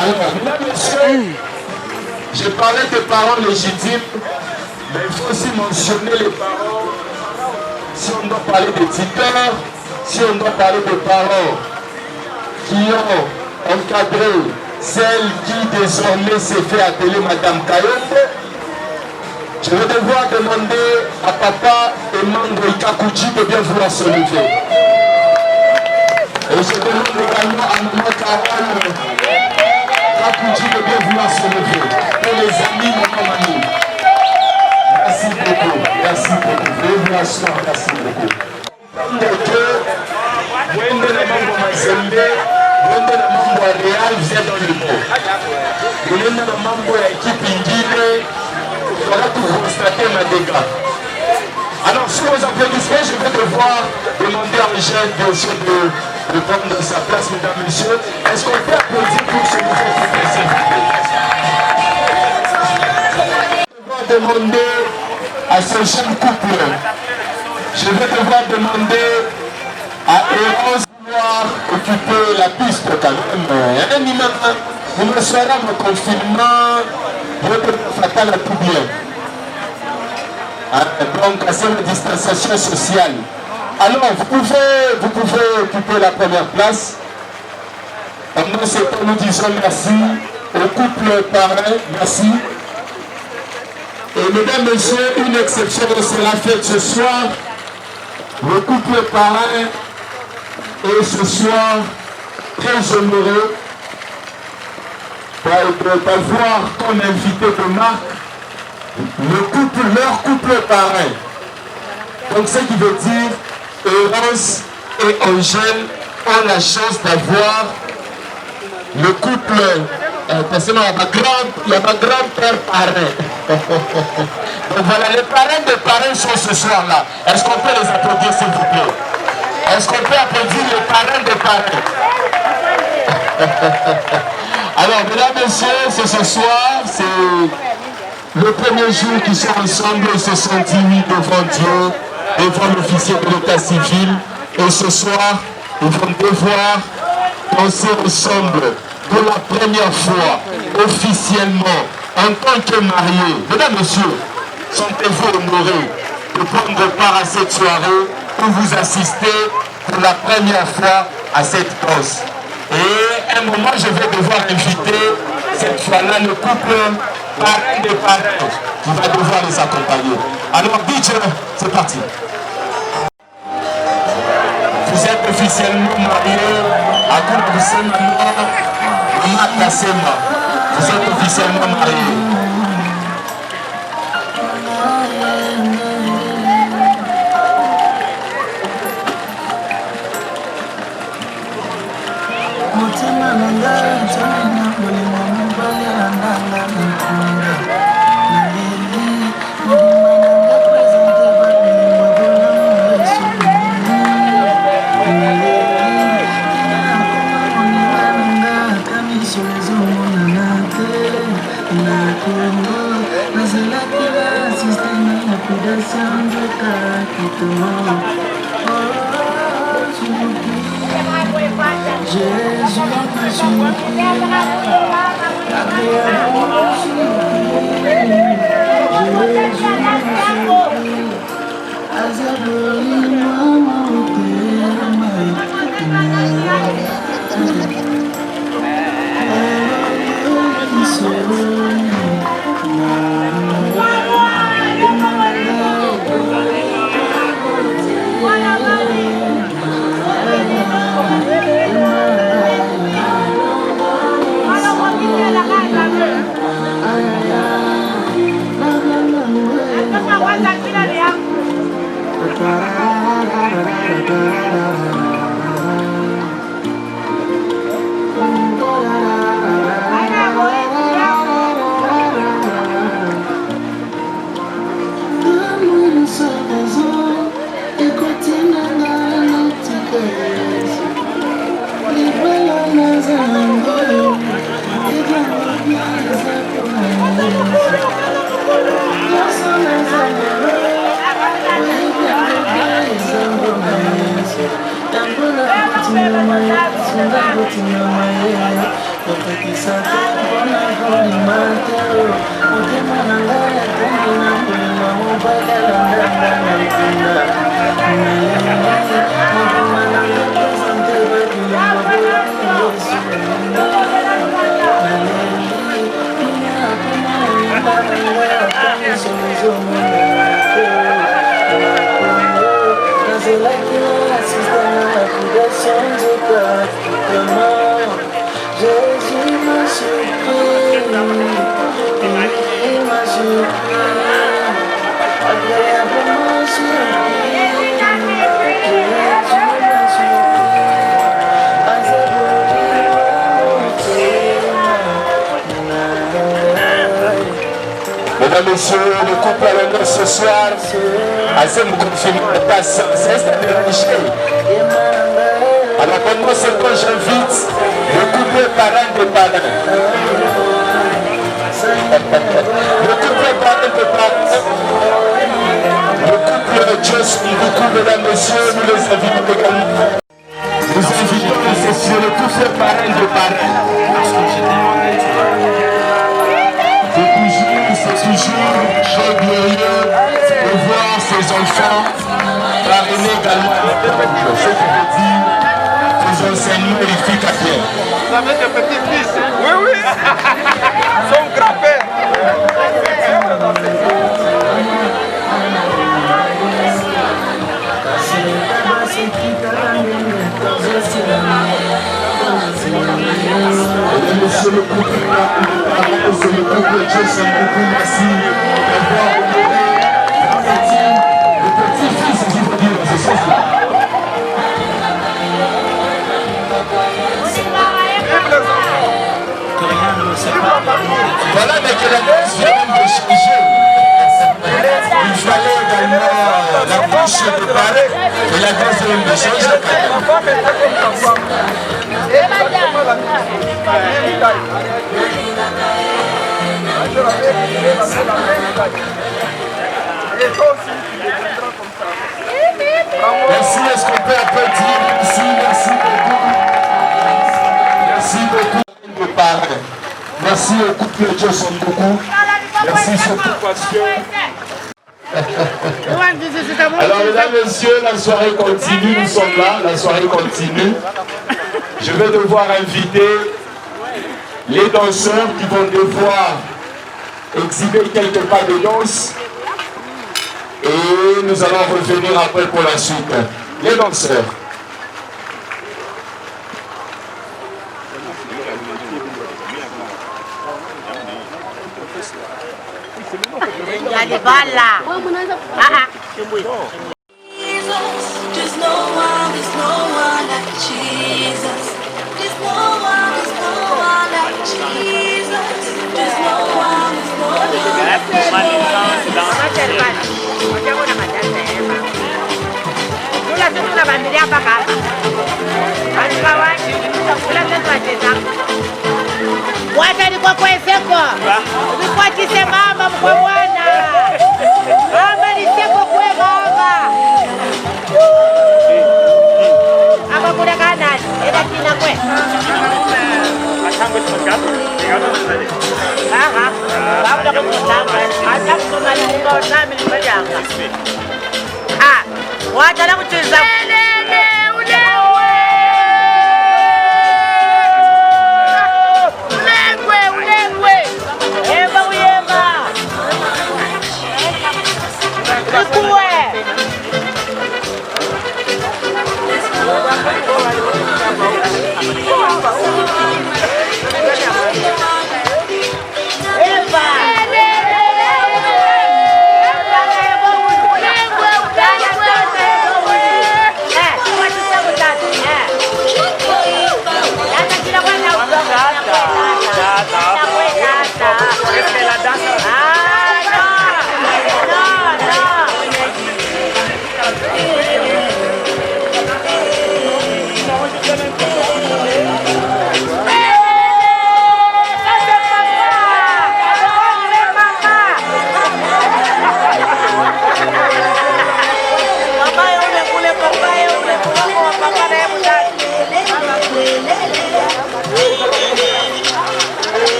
Alors, mesdames, messieurs, je parlais des parents légitimes, mais il faut aussi mentionner les parents. Si on doit parler des tuteurs, si on doit parler des parents qui ont encadré celle qui désormais s'est fait appeler Madame Kayombo, je vais devoir demander à papa Emango Ikakuchi de bien vouloir se lever. Et je demande également à maman Carole Ikakuchi de bien vouloir se lever. Pour les amis, maman Mani. Merci beaucoup, merci beaucoup. Veuillez vous asseoir, merci beaucoup. Wende na mambo mazembe, wende na mambo ya Real vient dans le mot. Wende na mambo ya équipe ingine, il faudra tout constater ma dégâts. Alors sur vos applaudissements, je vais devoir demander à Angèle bien sûr de prendre sa place, mesdames et messieurs. Est-ce qu'on peut applaudir pour ce nouveau couple, s'il vous plaît? Je vais devoir demander à ce jeune couple, je vais devoir demander à Eros pouvoir occuper la piste quand même. Vous me serez mon confinement, votre fatal à tout bien. Donc, c'est la distanciation sociale. Alors, vous pouvez occuper la première place. Pendant ce temps, nous disons merci au couple parrain, merci. Et mesdames, messieurs, une exception sera faite ce soir. Le couple parrain est ce soir très généreux d'avoir comme invité de marque leur couple parrain. Donc ce qui veut dire Eros et Angèle ont la chance d'avoir le couple, il y a ma grand-père parrain. Donc voilà, les parrains des parrains sont ce soir-là. Est-ce qu'on peut les applaudir s'il vous plaît? Est-ce qu'on peut applaudir les parrains des parrains? Alors mesdames, messieurs, c'est ce soir, c'est le premier jour qu'ils sont ensemble, ils se sont unis devant Dieu, devant l'officier de l'état civil. Et ce soir, ils vont devoir danser ensemble pour la première fois, officiellement, en tant que mariés, mesdames, messieurs, sentez-vous honorés de prendre part à cette soirée où vous assistez pour la première fois à cette poste. Et à un moment, je vais devoir inviter cette fois-là le couple parrain des parrains qui va devoir les accompagner. Alors, DJ, c'est parti. Vous êtes officiellement mariés à Koumoussema Mama Kassema. Vous êtes officiellement mariés. Mesdames, Messieurs, le couple à l'honneur ce soir, assez me confirme la passe, c'est déranché. Alors pendant ce temps, j'invite le couple parrain des parrains. Le couple parrain des parrains. Le couple Just beaucoup, mesdames, messieurs, nous les invitons également. Nous invitons, c'est sur le couple parrain des parrains. C'est toujours très glorieux de voir ces enfants parrainer également ce qui veut dire des enseignements édifiques à Pierre. Vous avez des petits-fils, hein? Oui, oui. Ils sont grappés. Monsieur le couple, c'est le couple Just beaucoup merci d'avoir honoré le petit-fils qui veut dire ce soir. Voilà, mais que la danse vient même de changer. Il fallait également la bouche de parler et la danse vient de changer. Merci, est-ce qu'on peut applaudir? Merci, merci beaucoup. Merci beaucoup de parler. Merci au couple Joe Sondoku. Merci surtout parce que... Alors, mesdames, messieurs, la soirée continue. Nous sommes là, la soirée continue. Je vais devoir inviter les danseurs qui vont devoir exhiber quelques pas de danse. Et nous allons revenir après pour la suite. Les danseurs. There's no one like Jesus. There's no one like Jesus. There's no one Wacha ni kwa kwezeko. Usifuatise mama mkwa bwana. Mama ni seko kwe mama. Apa kuna kanani? Eda kina kwe. Aha. Baada ya kutamba, hata kama ni kwa nami nimejanga. Ah, wacha na kucheza.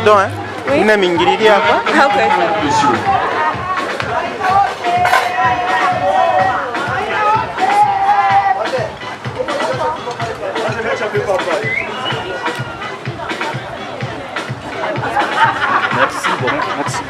Pardon, hein? Oui. Ina mingiriri hapa. Ah, okay, sawa. Merci, bon, merci.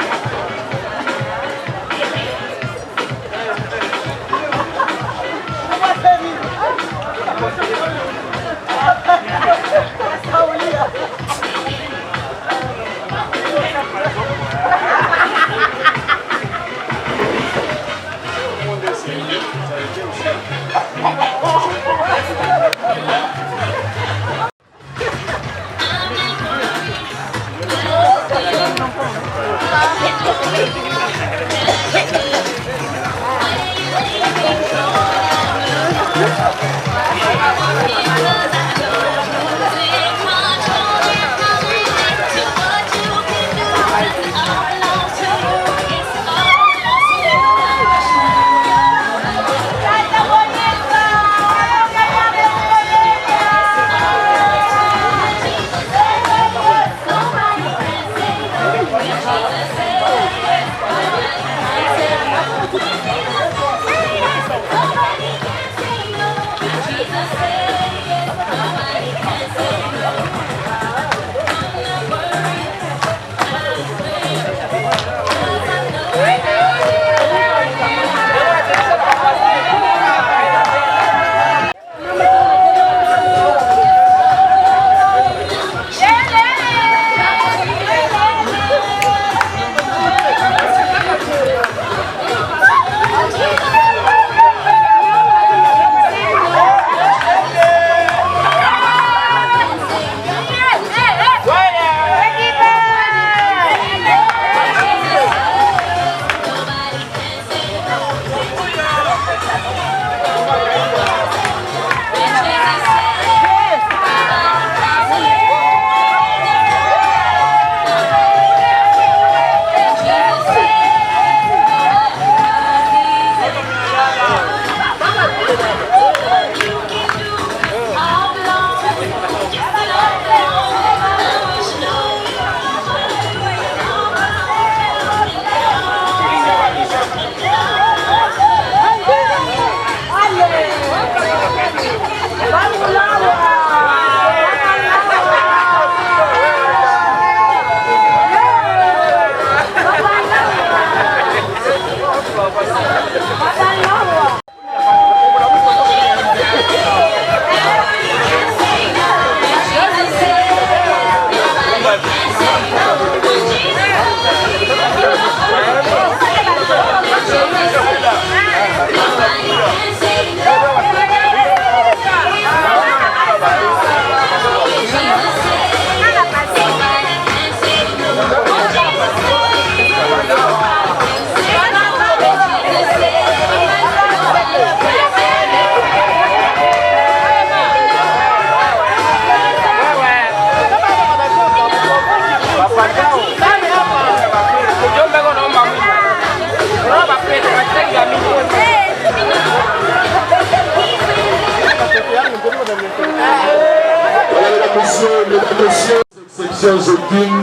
Exceptions aucune,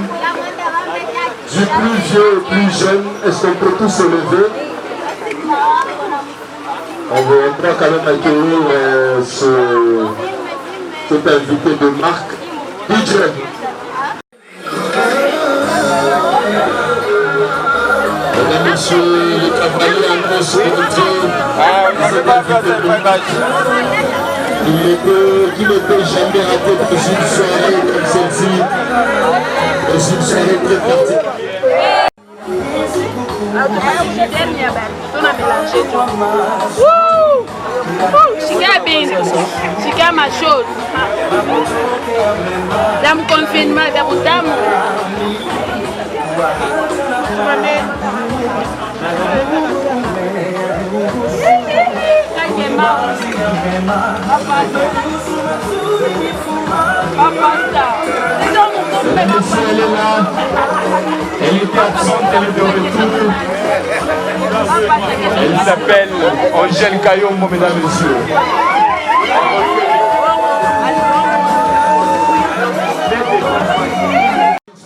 du plus vieux au plus jeune, est-ce qu'on peut tous se lever? On va quand même accueillir cet invité de marque, DJ. Mesdames, messieurs, les cavaliers en grosse qui ne peut jamais rater dans une soirée comme celle-ci, dans une soirée très particulière. Shika machos. Dam confinement da butamu. Elle est là, elle est absente, elle est de retour. Elle s'appelle Angèle Kayombo, mesdames et messieurs.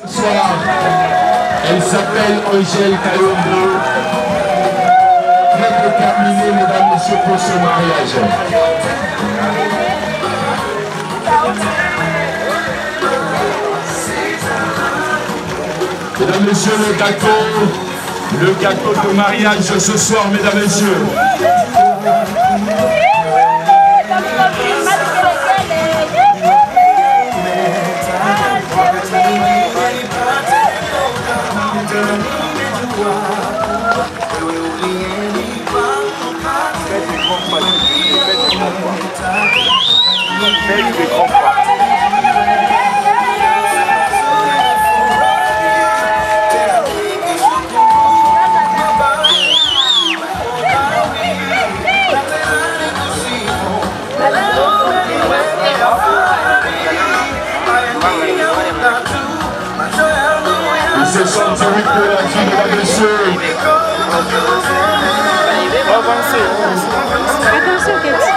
Ce soir, s'appelle Angèle Kayombo. Très déterminée, mesdames, messieurs, pour ce mariage. Mesdames, messieurs, le gâteau de mariage ce soir, mesdames, messieurs. Ils se sont tirés pour la fille de la monsieur. Attention, Katie.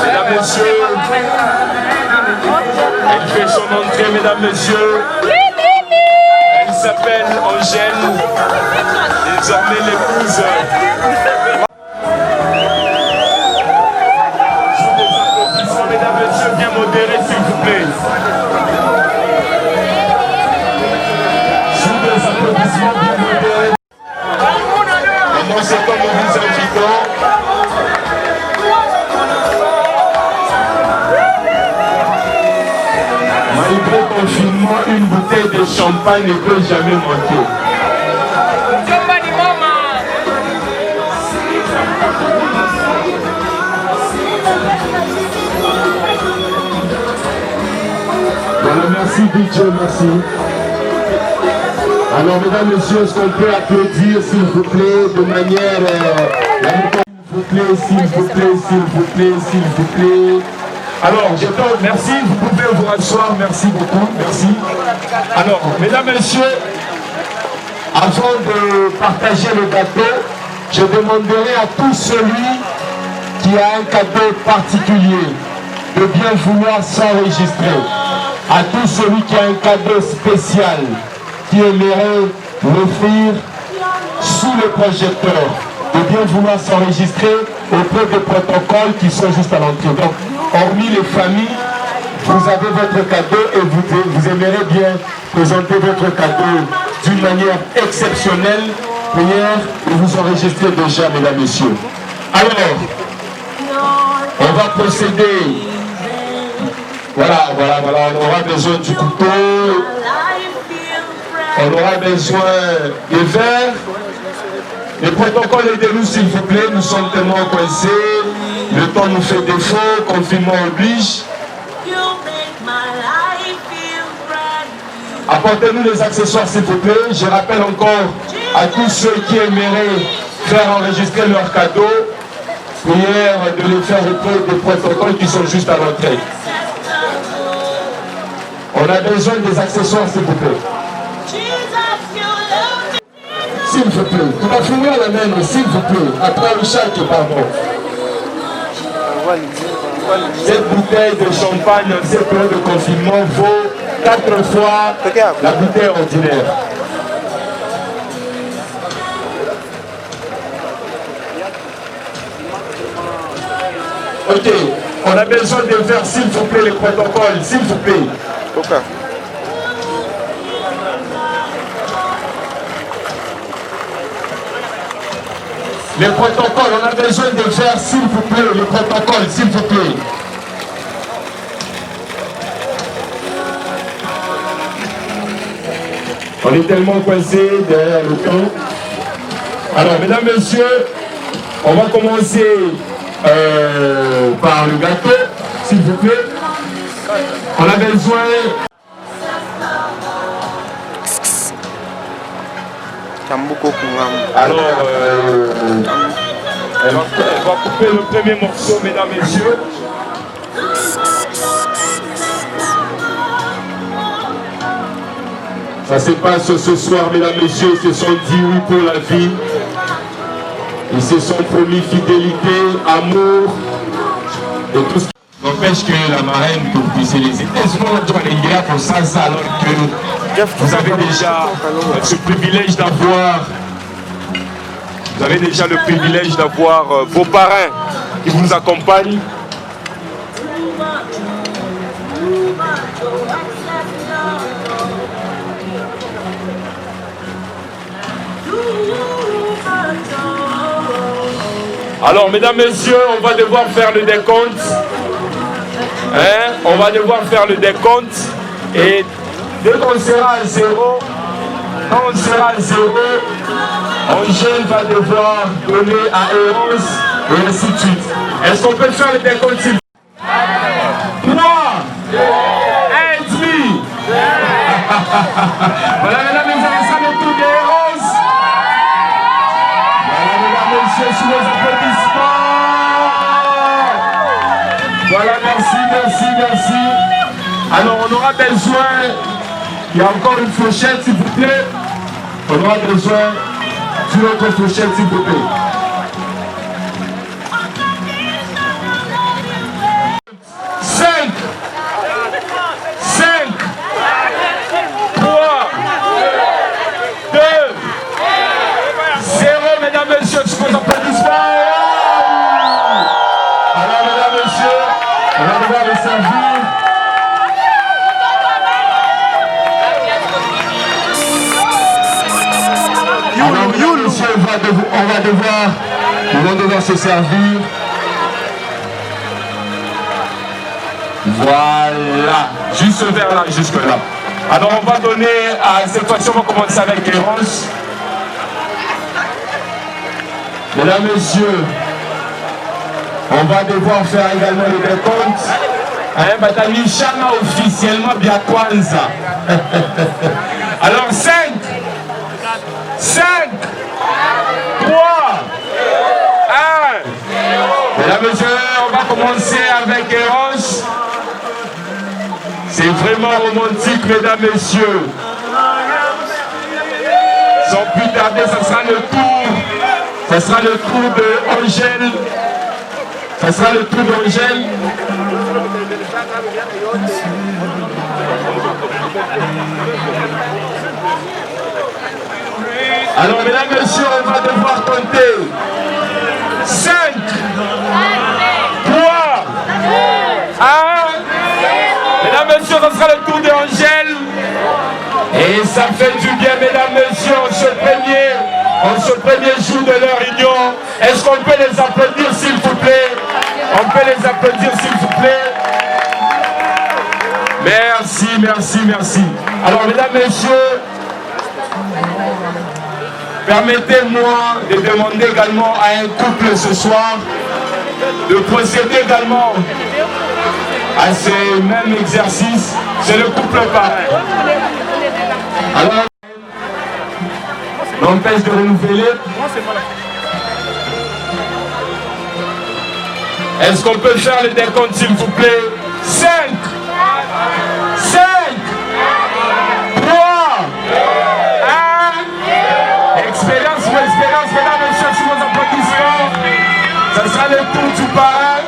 Mesdames, messieurs, elle fait son entrée, mesdames, messieurs. Elle s'appelle Angèle, désormais l'épouse. Mesdames, messieurs, bien modérés, s'il vous plaît. Sous des applaudissements bien modérés. Maintenant, c'est comme nous vous invitons. Malgré le confinement, une bouteille de champagne ne peut jamais manquer. Voilà, merci DJ, merci. Alors, mesdames, messieurs, est-ce qu'on peut applaudir, s'il vous plaît, de manière... s'il vous plaît, s'il vous plaît, s'il vous plaît, s'il vous plaît. Alors, merci, vous pouvez vous rasseoir, merci beaucoup, merci. Alors, mesdames, messieurs, avant de partager le gâteau, je demanderai à tout celui qui a un cadeau particulier de bien vouloir s'enregistrer. À tout celui qui a un cadeau spécial, qui aimerait l'offrir sous le projecteur, de bien vouloir s'enregistrer auprès des protocoles qui sont juste à l'entrée. Donc, hormis les familles, vous avez votre cadeau et vous aimerez bien présenter votre cadeau d'une manière exceptionnelle. Prière et vous enregistrez déjà, mesdames, messieurs. Alors, on va procéder. Voilà, on aura besoin du couteau, on aura besoin des verres. Le protocole est de nous, s'il vous plaît, nous sommes tellement coincés, le temps nous fait défaut, confinement oblige. Apportez-nous les accessoires, s'il vous plaît. Je rappelle encore à tous ceux qui aimeraient faire enregistrer leurs cadeaux, prière de les faire auprès des protocoles qui sont juste à l'entrée. On a besoin des accessoires, s'il vous plaît. S'il vous plaît. Tu vas finir la même, s'il vous plaît. Après le chaque, pardon. Cette bouteille de champagne en cette période de confinement vaut 4 fois la bouteille ordinaire. Ok, on a besoin de faire, s'il vous plaît, les protocoles, s'il vous plaît. Okay. Les protocoles, on a besoin de faire, s'il vous plaît, les protocoles, s'il vous plaît. On est tellement coincé derrière le temps. Alors, mesdames, messieurs, on va commencer par le gâteau, s'il vous plaît. On a besoin... Alors, elle va couper le premier morceau, mesdames, messieurs. Ça se passe ce soir, mesdames, messieurs, ils se sont dit oui pour la vie. Ils se sont promis fidélité, amour et tout ce qui... N'empêche que la marraine, que vous puissiez les aider. Pour ça, alors que vous avez déjà ce privilège d'avoir... Vous avez déjà le privilège d'avoir vos parrains qui vous accompagnent. Alors, mesdames, messieurs, on va devoir faire le décompte. Hein? On va devoir faire le décompte. Et dès qu'on sera à 0, quand on sera à 0, Angèle va devoir donner à Eros et ainsi de suite. Est-ce qu'on peut faire le décompte? 3, 1,5. Voilà, mesdames, messieurs, ça le tour d'Eros. Voilà, mesdames, messieurs, sous les applaudissements. Voilà, merci, merci, merci. Alors, on aura besoin, il y a encore une fourchette, s'il vous plaît. On aura besoin d'une autre fourchette, s'il vous plaît. On va devoir se servir. Voilà. Juste ce verre là, jusque là. Alors on va donner à cette fois-ci, on va commencer avec Eros. Mesdames, messieurs, on va devoir faire également le décompte. Batami Chama officiellement bien Kwanza. Alors 5, 3, 1. Mesdames, messieurs, on va commencer avec Eros. C'est vraiment romantique, mesdames, messieurs. Sans plus tarder, ça sera le tour. Ça sera le tour de Angèle. Ça sera le tour d'Angèle. Alors, mesdames, messieurs, on va devoir compter. 5, 3, 1. Mesdames, messieurs, ça sera le tour d'Angèle. Et ça fait du bien, mesdames, messieurs, en ce premier jour de leur union. Est-ce qu'on peut les applaudir, s'il vous plaît? On peut les applaudir, s'il vous plaît. Merci, merci, merci. Alors, mesdames, messieurs, permettez-moi de demander également à un couple ce soir de procéder également à ces mêmes exercices. C'est le couple parrain. Alors, n'empêche de renouveler. Est-ce qu'on peut faire le décompte, s'il vous plaît? 5, 3, 1. Expérience pour expérience, mesdames, messieurs, sous vos applaudissements. Ça sera le tour du parrain.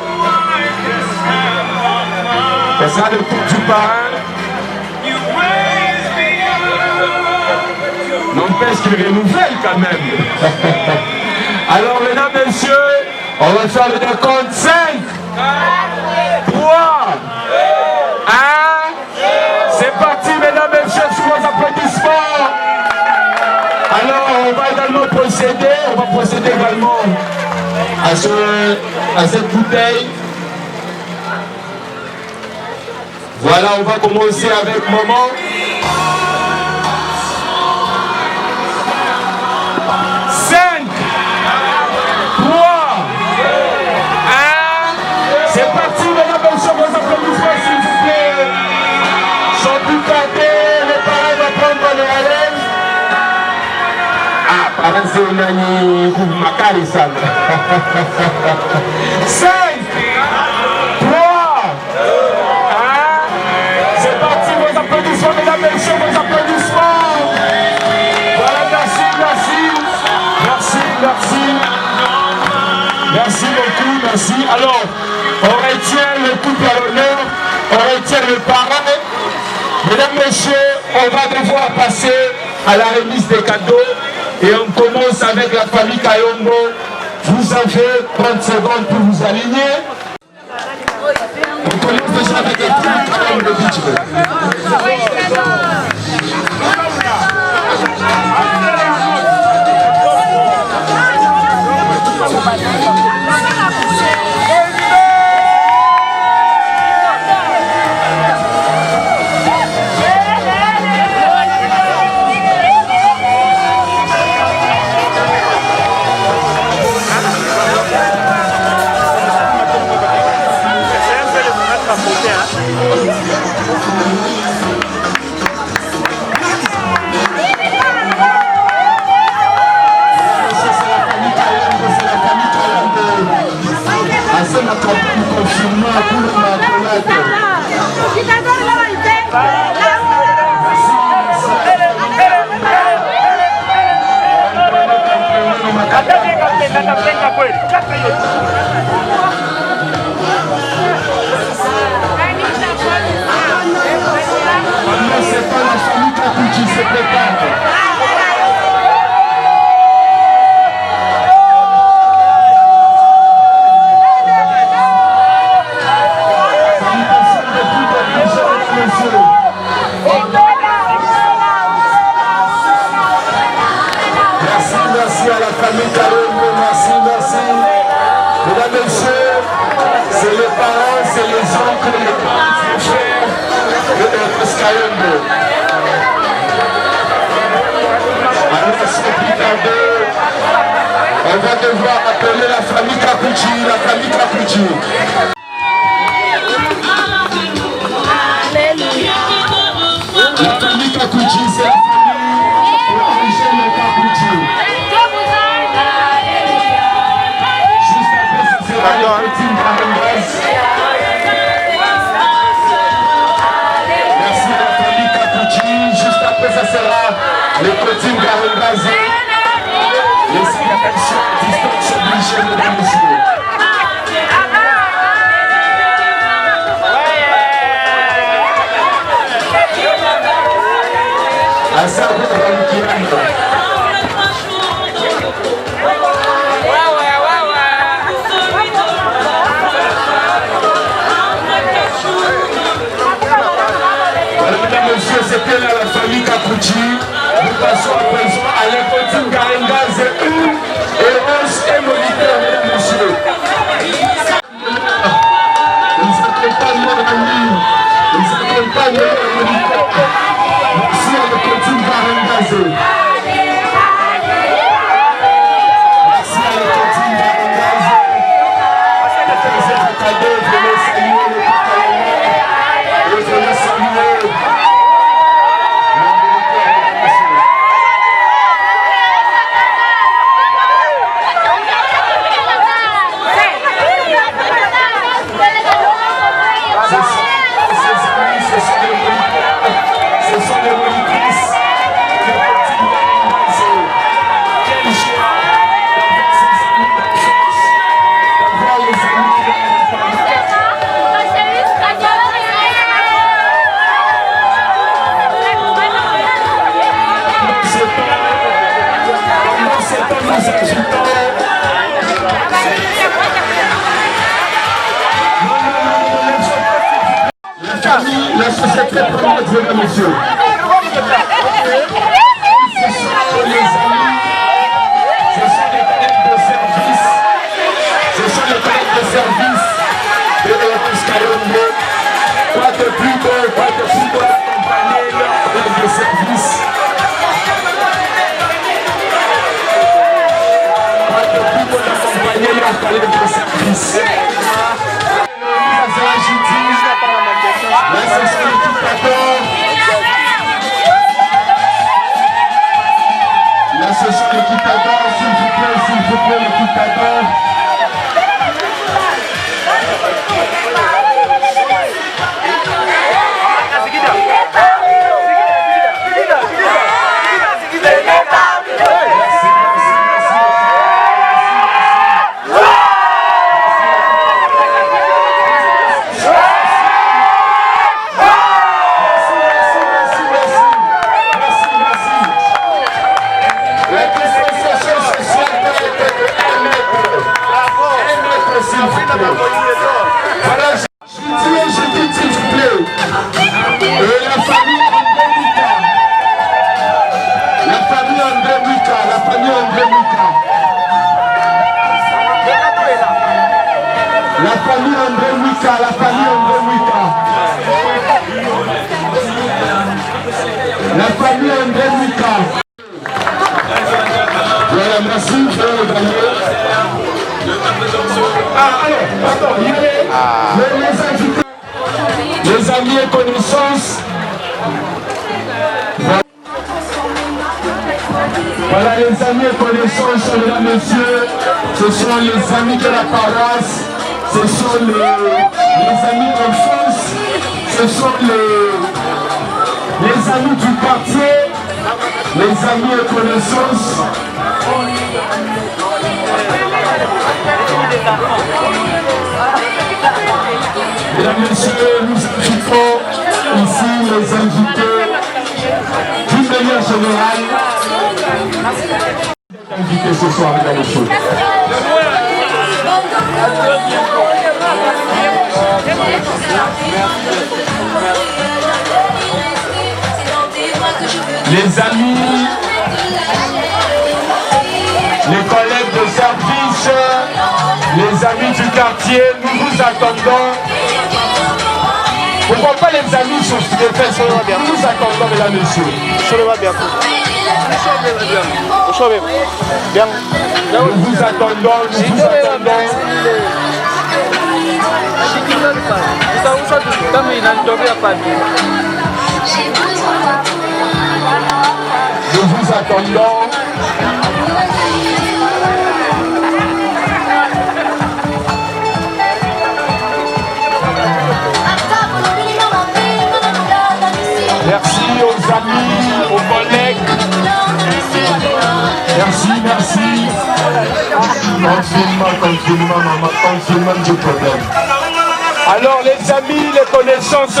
Ça sera le tour du parrain. N'empêche qu'il renouvelle quand même. Alors, mesdames, messieurs, on va faire le décompte. 5, 3, 1. C'est parti, mesdames, messieurs, sous vos applaudissements. Alors, on va également procéder, également à cette bouteille. Voilà, on va commencer avec maman. 5, Aranze unani makari sana. 5, 3, c'est parti, vos applaudissements, mesdames, messieurs, vos applaudissements. Voilà, merci, merci. Merci, merci. Merci beaucoup, merci. Alors, on retient le couple à l'honneur, on retient le parrain. Mesdames, messieurs, on va devoir passer à la remise des cadeaux et on commence avec la famille Kayombo. Vous avez 30 secondes pour vous aligner. On commence déjà avec la famille Kayombo. On va devoir appeler la famille Kakuchi, la famille Kakuchi. La famille Kakuchi, c'est la famille origine de Kakuchi. Juste après, ça sera le petit Karengas. Merci la famille Kakuchi. Juste après, ça sera le petit Karengas. Les célébrations distances obligées de la mission. Mesdames et messieurs, c'était là la famille Kakuchi. Nous passons à présent à l'école Garengaz et Rose et Moniteur, mesdames et messieurs. Ils accompagnent leur ami, ils accompagnent leur moniteur. Merci à l'école Garengaz. Merci à l'école Garengaz. Les cadeaux, venez saluer les cadeaux. Et venez saluer. La société promède, mesdames et messieurs. Ce sont les amis, ce sont les collègues de service, ce sont les collègues de service de Eros Kayombo. Quoi de plus beau d'accompagner leurs collègues de service. Quoi de plus beau d'accompagner leurs collègues de service. Là, c'est ce qui est tout d'accord. a les amis et connaissances, mesdames, messieurs. Ce sont les amis de la paroisse. Ce sont les amis d'enfance. Ce sont les amis du quartier. Les amis et connaissances. Mesdames, messieurs, nous invitons ici les invités d'une manière générale. Invités ce soir, mesdames, messieurs. Les amis, les collègues de service, les amis du quartier, nous vous attendons. Pourquoi pas les amis sur ce que fait, nous vous attendons, mesdames et messieurs. Nous vous attendons, nous vous attendons. Nous vous attendons. Merci aux amis, aux collègues. Merci, merci. Confinement, maman, confinement du problème. Alors les amis, les connaissances.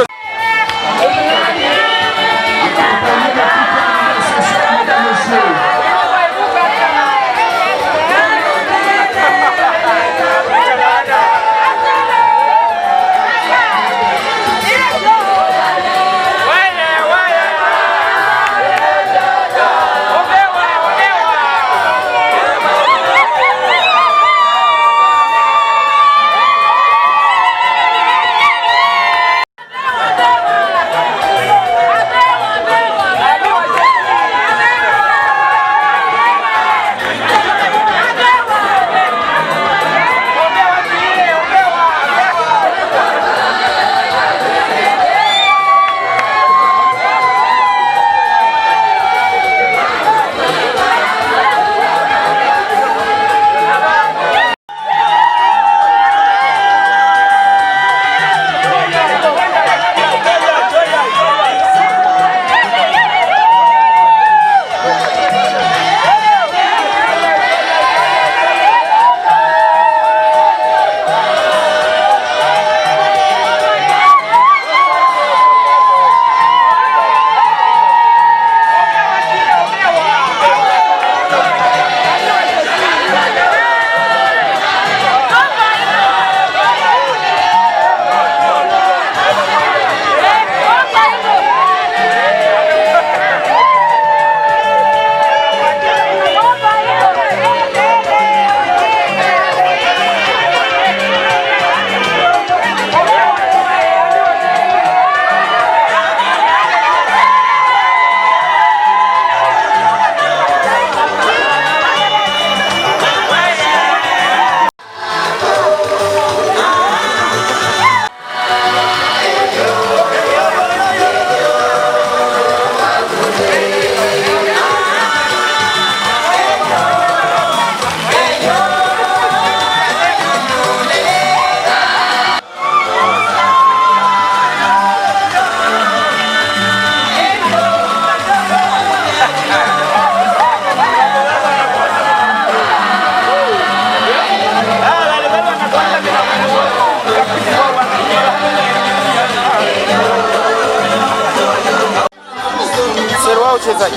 uchezaji.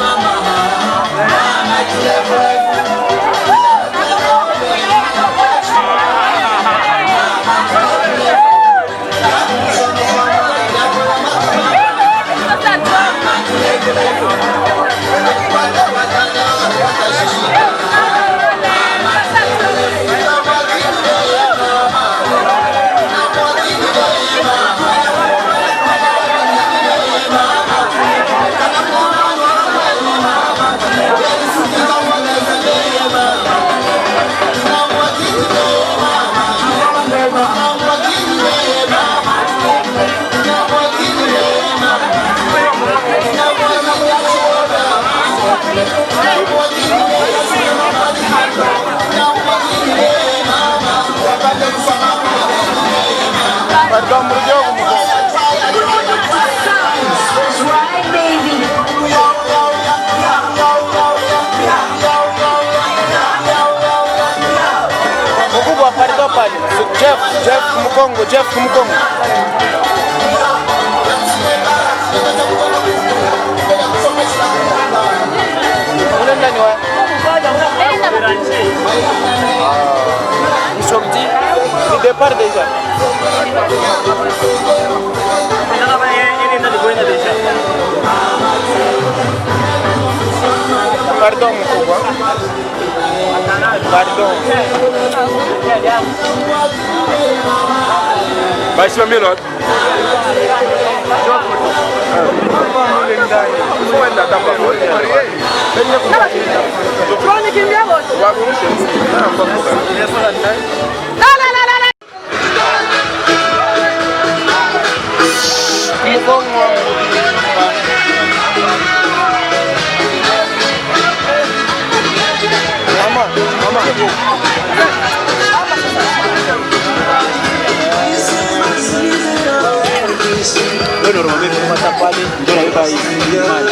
Jeff Kumukongo, Jeff Kumukongo. Nous sommes dit, le départ déjà. Pardon, mon pouvoir. Pardon. Vai se família. Yo normalmente no mata pali, yo la iba a ir mal.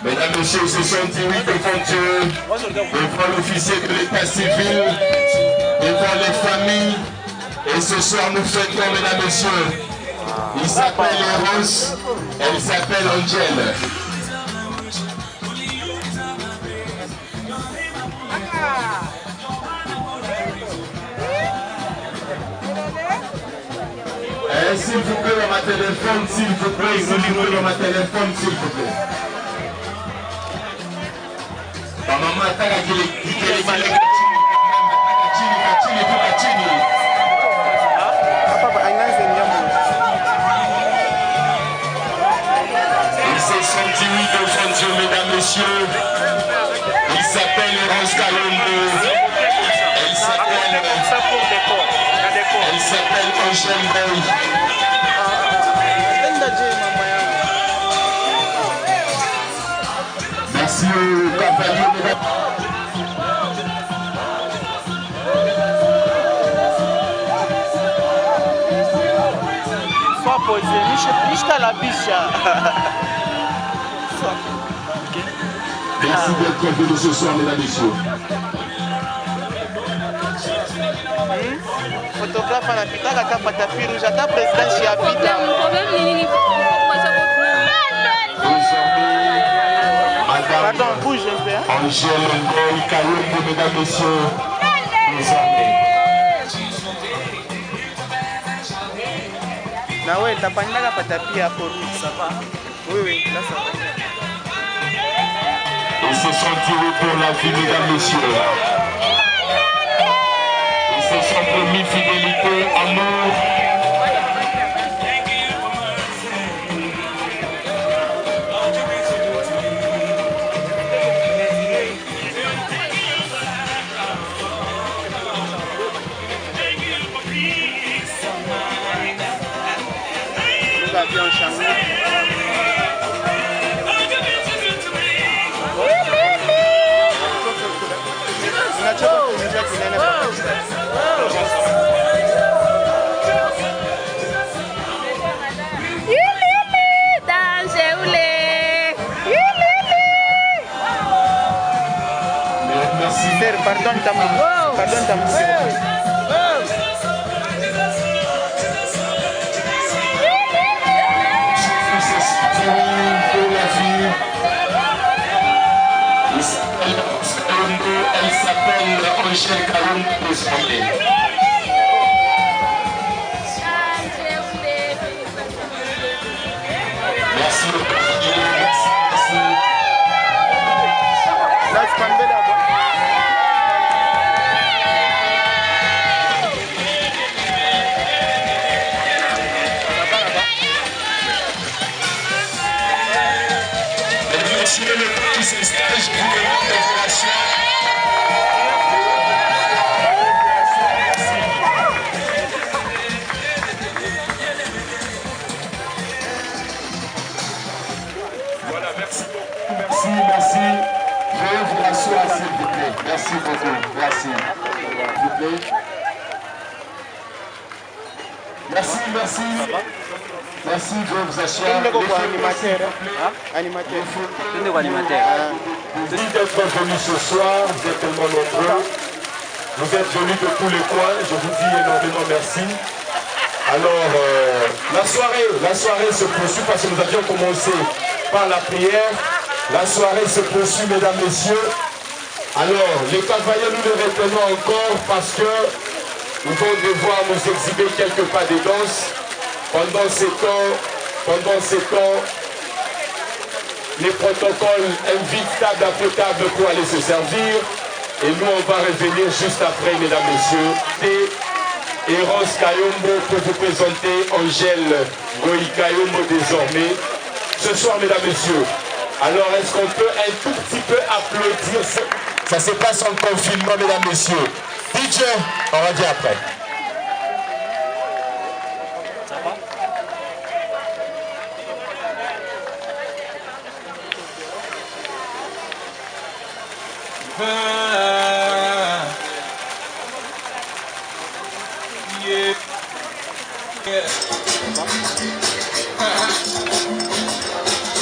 Mesdames, Messieurs, ce sont 18 devant Dieu, devant l'officier de l'état civil, devant les familles. Et ce soir, nous fêtons, mesdames, Messieurs. Il s'appelle Eros, elle s'appelle Angel. S'il vous plaît, dans ma téléphone, s'il vous plaît, isolez-moi dans ma téléphone, s'il vous plaît. Maman, ils se sont dit oui devant Dieu, mesdames, messieurs. Il s'appelle Eros Kalombo. Elle s'appelle Angel Boy. Merci au cavalier. Sois posé, niche la biche. Merci d'être venus ce soir, mesdames et messieurs. Photographe anapitaka kama tapi rouge, ata président chez Abida. Pardon, bouge un peu. Angel Ngoy Kalombo, mesdames et messieurs. Na ouais, t'as pas une patapi à pour ça va. Oui, oui, là ça va. Ils se sont tirés pour la vie, mesdames et messieurs. Ils se sont promis fidélité, amour. Sœur, pardonne ta maman. Pardonne ta maman. Elle s'appelle Angèle Kaoum désormais. Merci beaucoup. Merci. Monsieur le temps qui s'installe, je vous demande de vous rassurer. Voilà, merci beaucoup. Merci, merci. Je vous rassurer, s'il vous plaît. Merci beaucoup. Merci. S'il vous plaît. Merci, merci. Merci, je vous assure. Merci d'être venus ce soir, vous êtes tellement nombreux. Vous êtes venus de tous les coins, je vous dis énormément merci. Alors, la soirée se poursuit parce que nous avions commencé par la prière. La soirée se poursuit, mesdames, messieurs. Alors, les cavaliers, nous les retenons encore parce que nous vont devoir nous exhiber quelques pas de danse. Pendant ces temps, les protocoles invitent table après table pour aller se servir. Et nous, on va revenir juste après, mesdames, messieurs. Et Rose Kayombo pour vous présenter Angèle Goï Kayombo désormais. Ce soir, mesdames, messieurs. Alors, est-ce qu'on peut un tout petit peu applaudir? Ça se passe en confinement, mesdames, messieurs. DJ, on va dire après.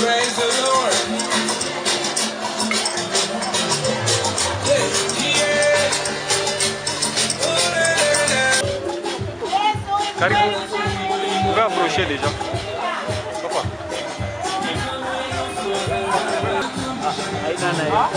Praise the Lord. Karibu. On va approcher déjà. Papa. Beba.